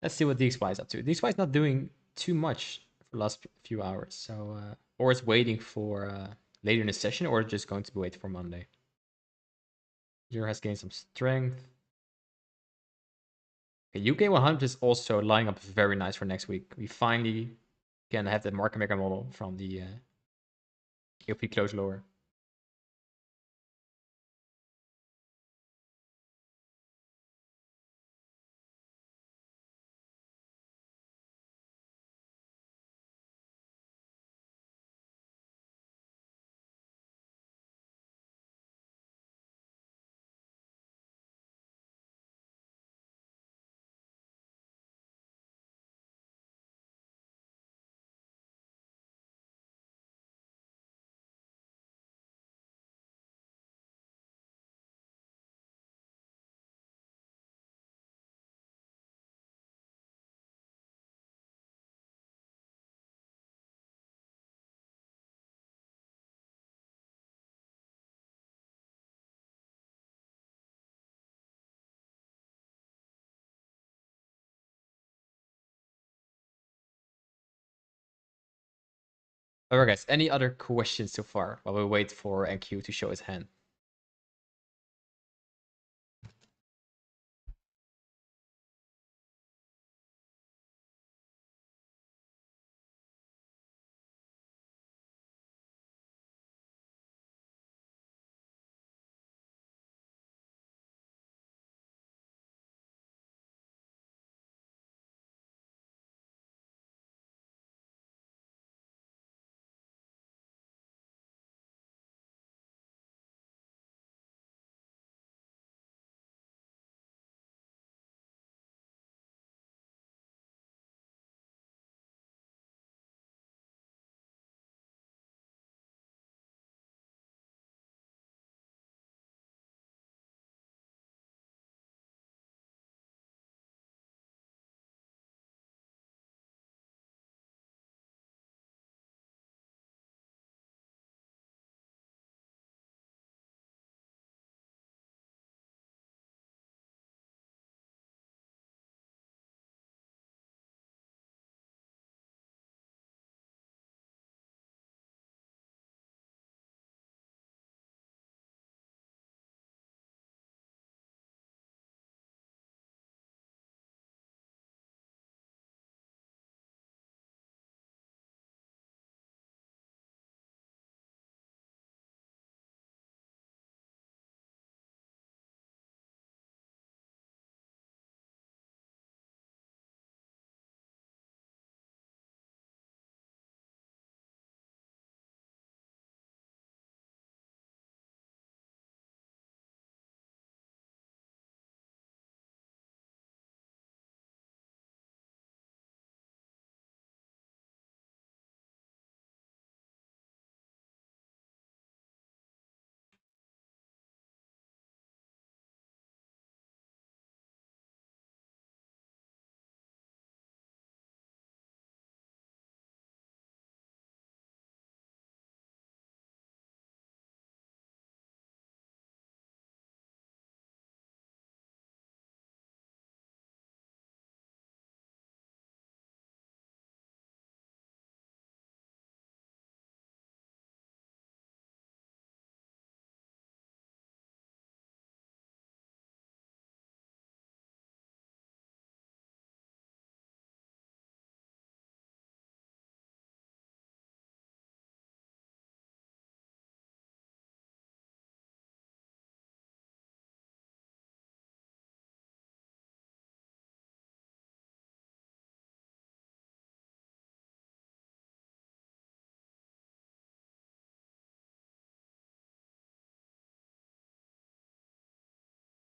Let's see what DXY is up to. DXY is not doing too much for the last few hours. So, or it's waiting for later in the session, or just going to wait for Monday. Euro has gained some strength. Okay, UK 100 is also lining up very nice for next week. We finally can have that market maker model from the AOP close lower. Alright, guys. Any other questions so far while we wait for NQ to show his hand?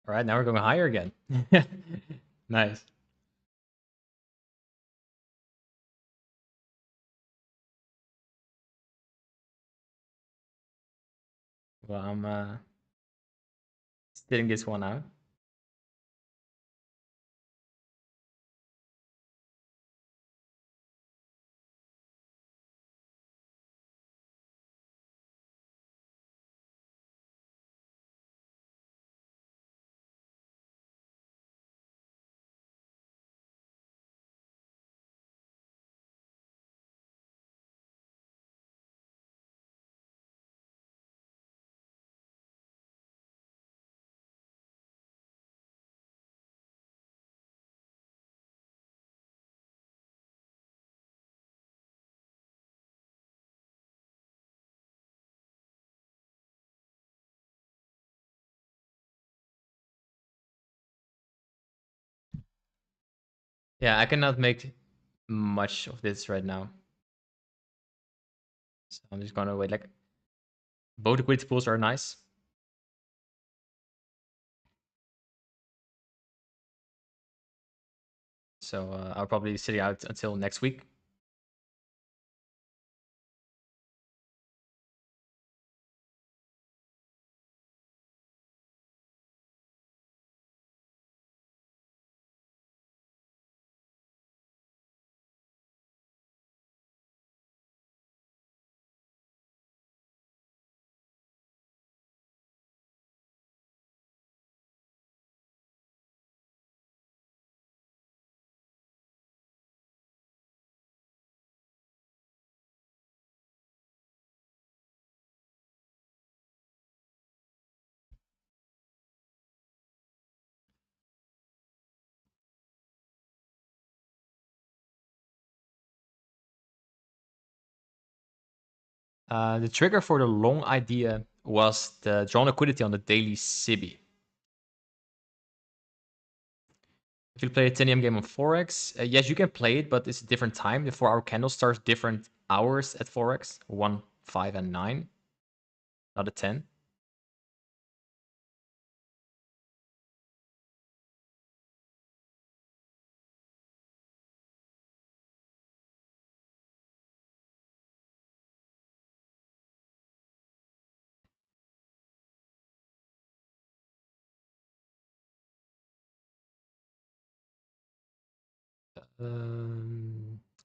All right, now we're going higher again. Nice. Well, I'm sitting this one out. Yeah, I cannot make much of this right now. So I'm just gonna wait. Like, both liquidity pools are nice. So I'll probably sit out until next week. The trigger for the long idea was the drawn liquidity on the daily Sibi. If you play a 10 AM game on Forex, yes, you can play it, but it's a different time. The 4-hour candle starts different hours at Forex 1, 5, and 9, not a 10.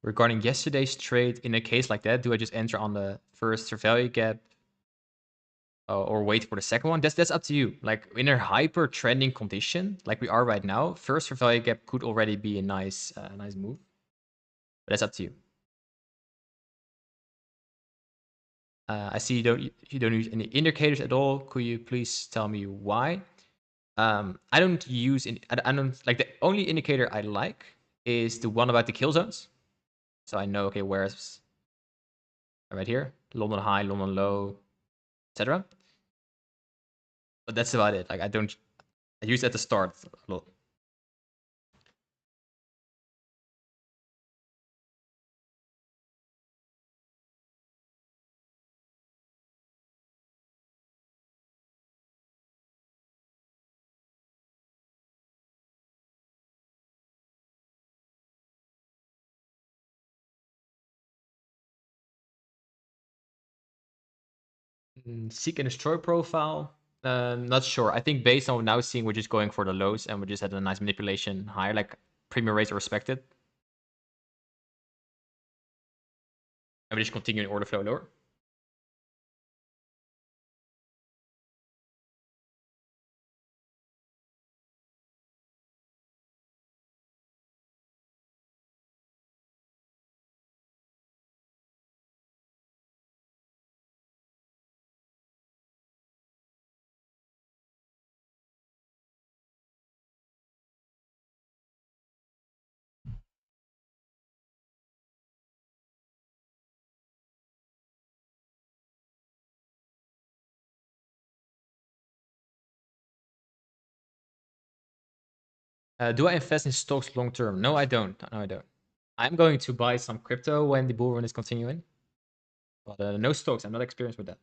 Regarding yesterday's trade, in a case like that, do I just enter on the first fair value gap or wait for the second one? That's up to you. Like in a hyper trending condition, like we are right now, first fair value gap could already be a nice move. But that's up to you. I see you don't use any indicators at all. Could you please tell me why? I don't use I don't like the only indicator I like is the one about the kill zones. So I know okay where's right here, London high, London low, etc. But that's about it. Like I use it at the start a lot. Seek and destroy profile. Not sure. I think based on now seeing we're just going for the lows and we just had a nice manipulation higher, like premium rates are respected. And we just continue in order flow lower. Do I invest in stocks long term? No, I don't. No, I don't. I'm going to buy some crypto when the bull run is continuing, but no stocks. I'm not experienced with that.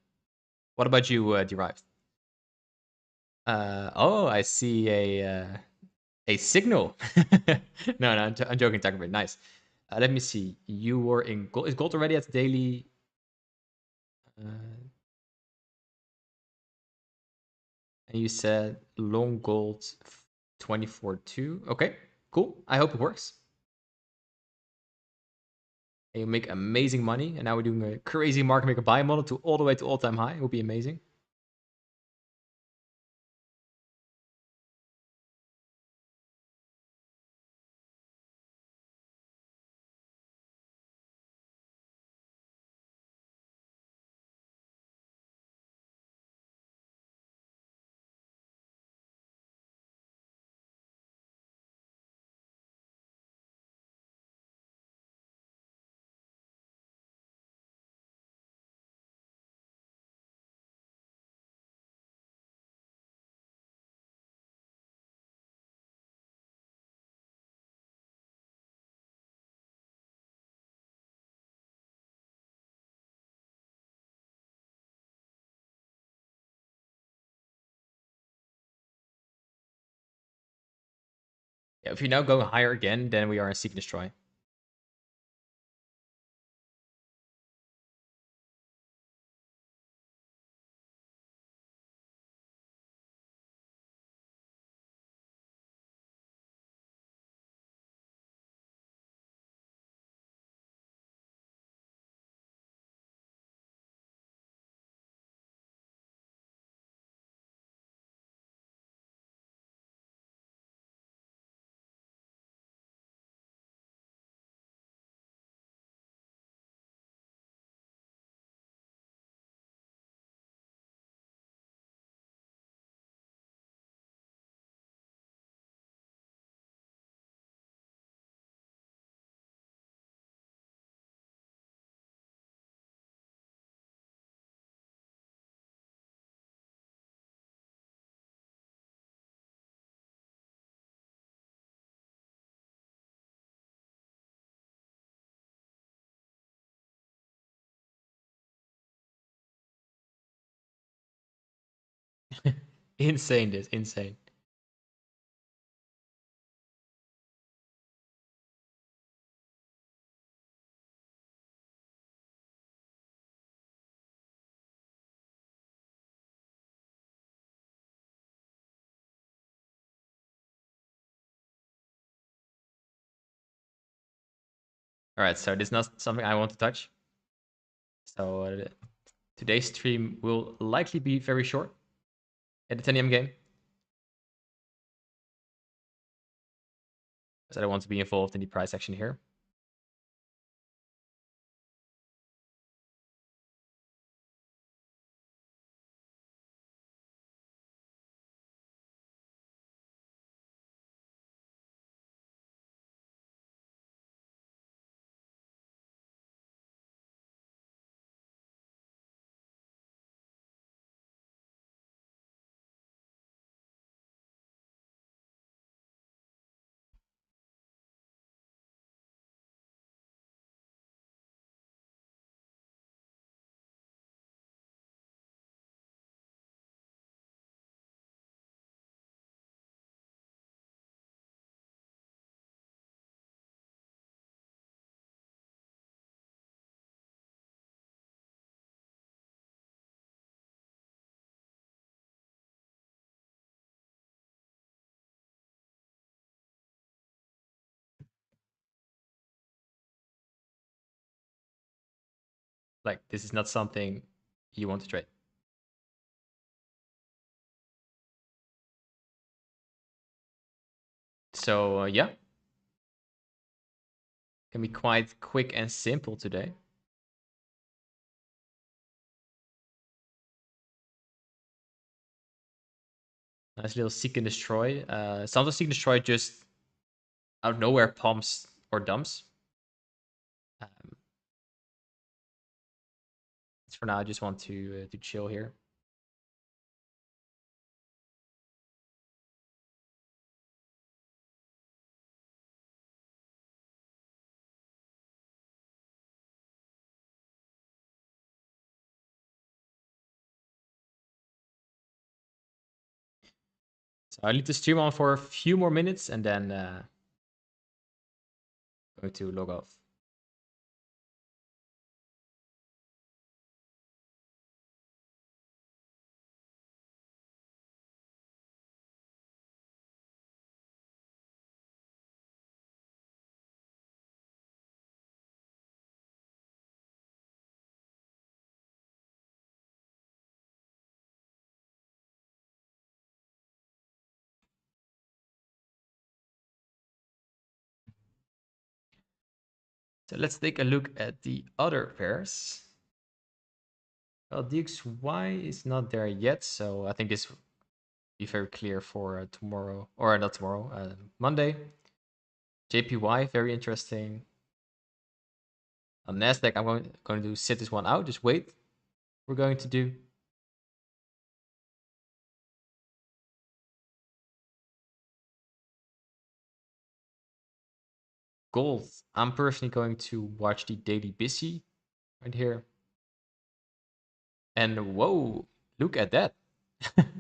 What about you, Derived? Oh, I see a signal. No, I'm joking, Tucker. Nice. Let me see. You were in gold. Is gold already at the daily? Uh, and you said long gold 24.2. Okay, cool. I hope it works. And you make amazing money. And now we're doing a crazy market maker buy model to all the way to all-time high. It would be amazing. Yeah, if you now go higher again, then we are in seek and destroy. Insane, this. Insane. All right, so this is not something I want to touch. So today's stream will likely be very short at the 10 a.m. game. Because I don't want to be involved in the price action here. Like, this is not something you want to trade. So, yeah. Can be quite quick and simple today. Nice little seek and destroy. Sometimes seek and destroy just out of nowhere pumps or dumps. For now, I just want to chill here. So I need to stream on for a few more minutes and then going to log off. So let's take a look at the other pairs. Well, DXY is not there yet, so I think this will be very clear for tomorrow, or not tomorrow, Monday. JPY, very interesting. On Nasdaq, I'm going to sit this one out. Just wait. We're going to do. Gold. I'm personally going to watch the daily busy right here. And whoa, look at that.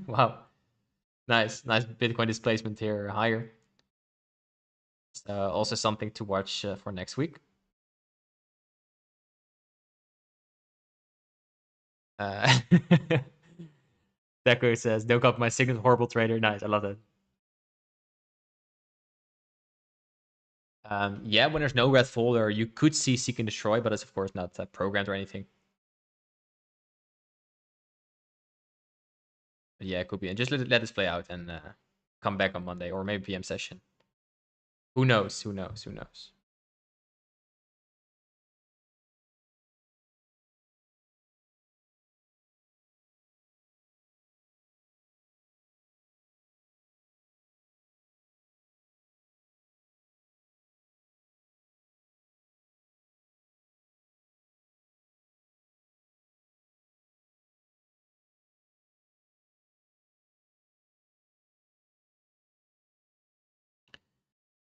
Wow. Nice Bitcoin displacement here higher. Also something to watch for next week. Deco says, don't copy my signal, horrible trader. Nice, I love that. Yeah, when there's no red folder, you could see seek and destroy, but it's of course not programmed or anything. But yeah, it could be. And just let this play out and come back on Monday or maybe PM session. Who knows? Who knows? Who knows?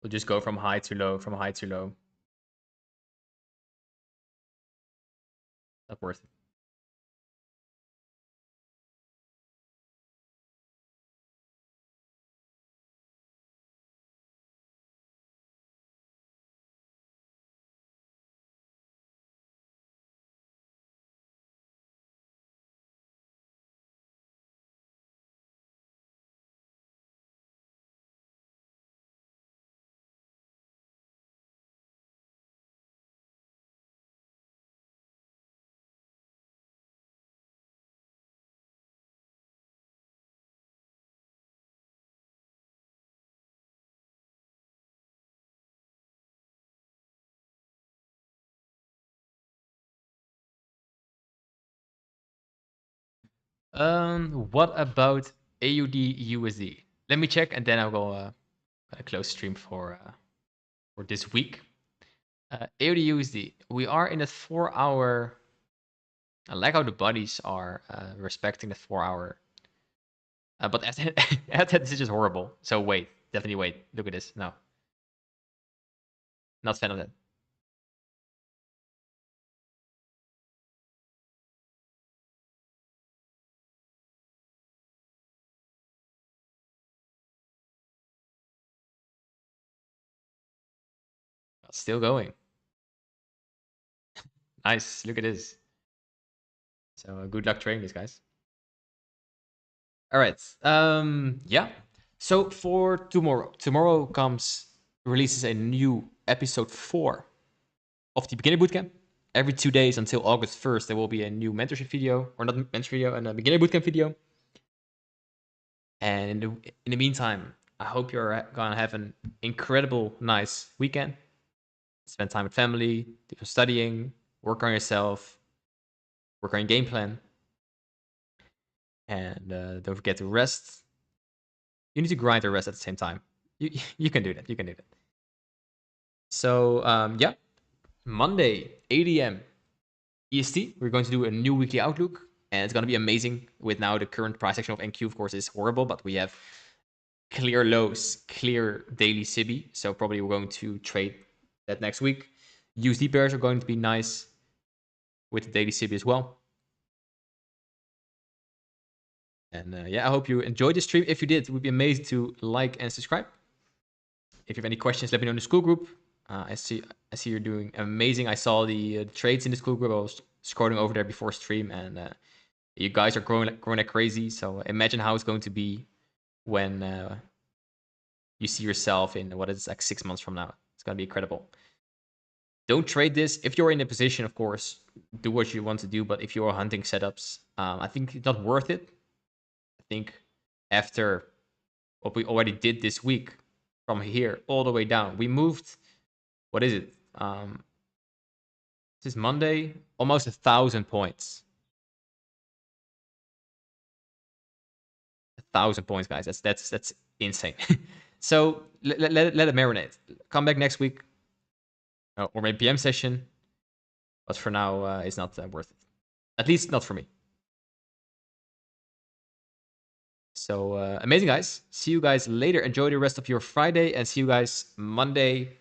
We'll just go from high to low, from high to low. Not worth it. What about AUD USD? Let me check, and then I'll go close stream for this week. AUD USD. We are in a 4-hour. I like how the buddies are respecting the 4-hour. But this is just horrible. So wait, definitely wait. Look at this. No, not fan of that. Still going. Nice. Look at this. So good luck training this, guys. All right. Yeah. So for tomorrow releases a new episode 4 of the beginner bootcamp. Every 2 days until August 1st, there will be a new mentorship video, or not mentorship video, and a beginner bootcamp video. And in the meantime, I hope you're gonna have an incredible, nice weekend. Spend time with family, do some studying, work on yourself, work on your game plan, and don't forget to rest. You need to grind or rest at the same time. You can do that. You can do that. So yeah, Monday 8 a.m. EST, we're going to do a new weekly outlook, and it's going to be amazing. With now the current price action of NQ, of course, is horrible, but we have clear lows, clear daily SIBI. So probably we're going to trade that next week. USD pairs are going to be nice with the daily SIBI as well. And yeah, I hope you enjoyed the stream. If you did, it would be amazing to like and subscribe. If you have any questions, let me know in the Skool group. I see you're doing amazing. I saw the trades in the Skool group. I was scrolling over there before stream, and you guys are growing like crazy. So imagine how it's going to be when you see yourself in what is like 6 months from now. It's going to be incredible. Don't trade this. If you're in a position, of course, do what you want to do. But if you're hunting setups, I think it's not worth it. I think after what we already did this week, from here all the way down, we moved. What is it? This is Monday. Almost 1,000 points. 1,000 points, guys. That's insane. So let it marinate. Come back next week, or maybe PM session. But for now, it's not worth it. At least not for me. So amazing, guys. See you guys later. Enjoy the rest of your Friday, and see you guys Monday,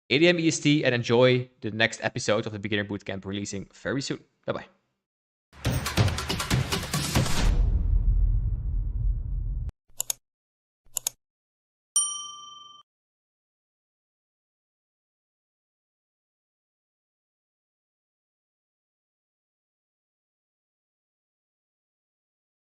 8 a.m. EST, and enjoy the next episode of the Beginner Bootcamp releasing very soon. Bye-bye.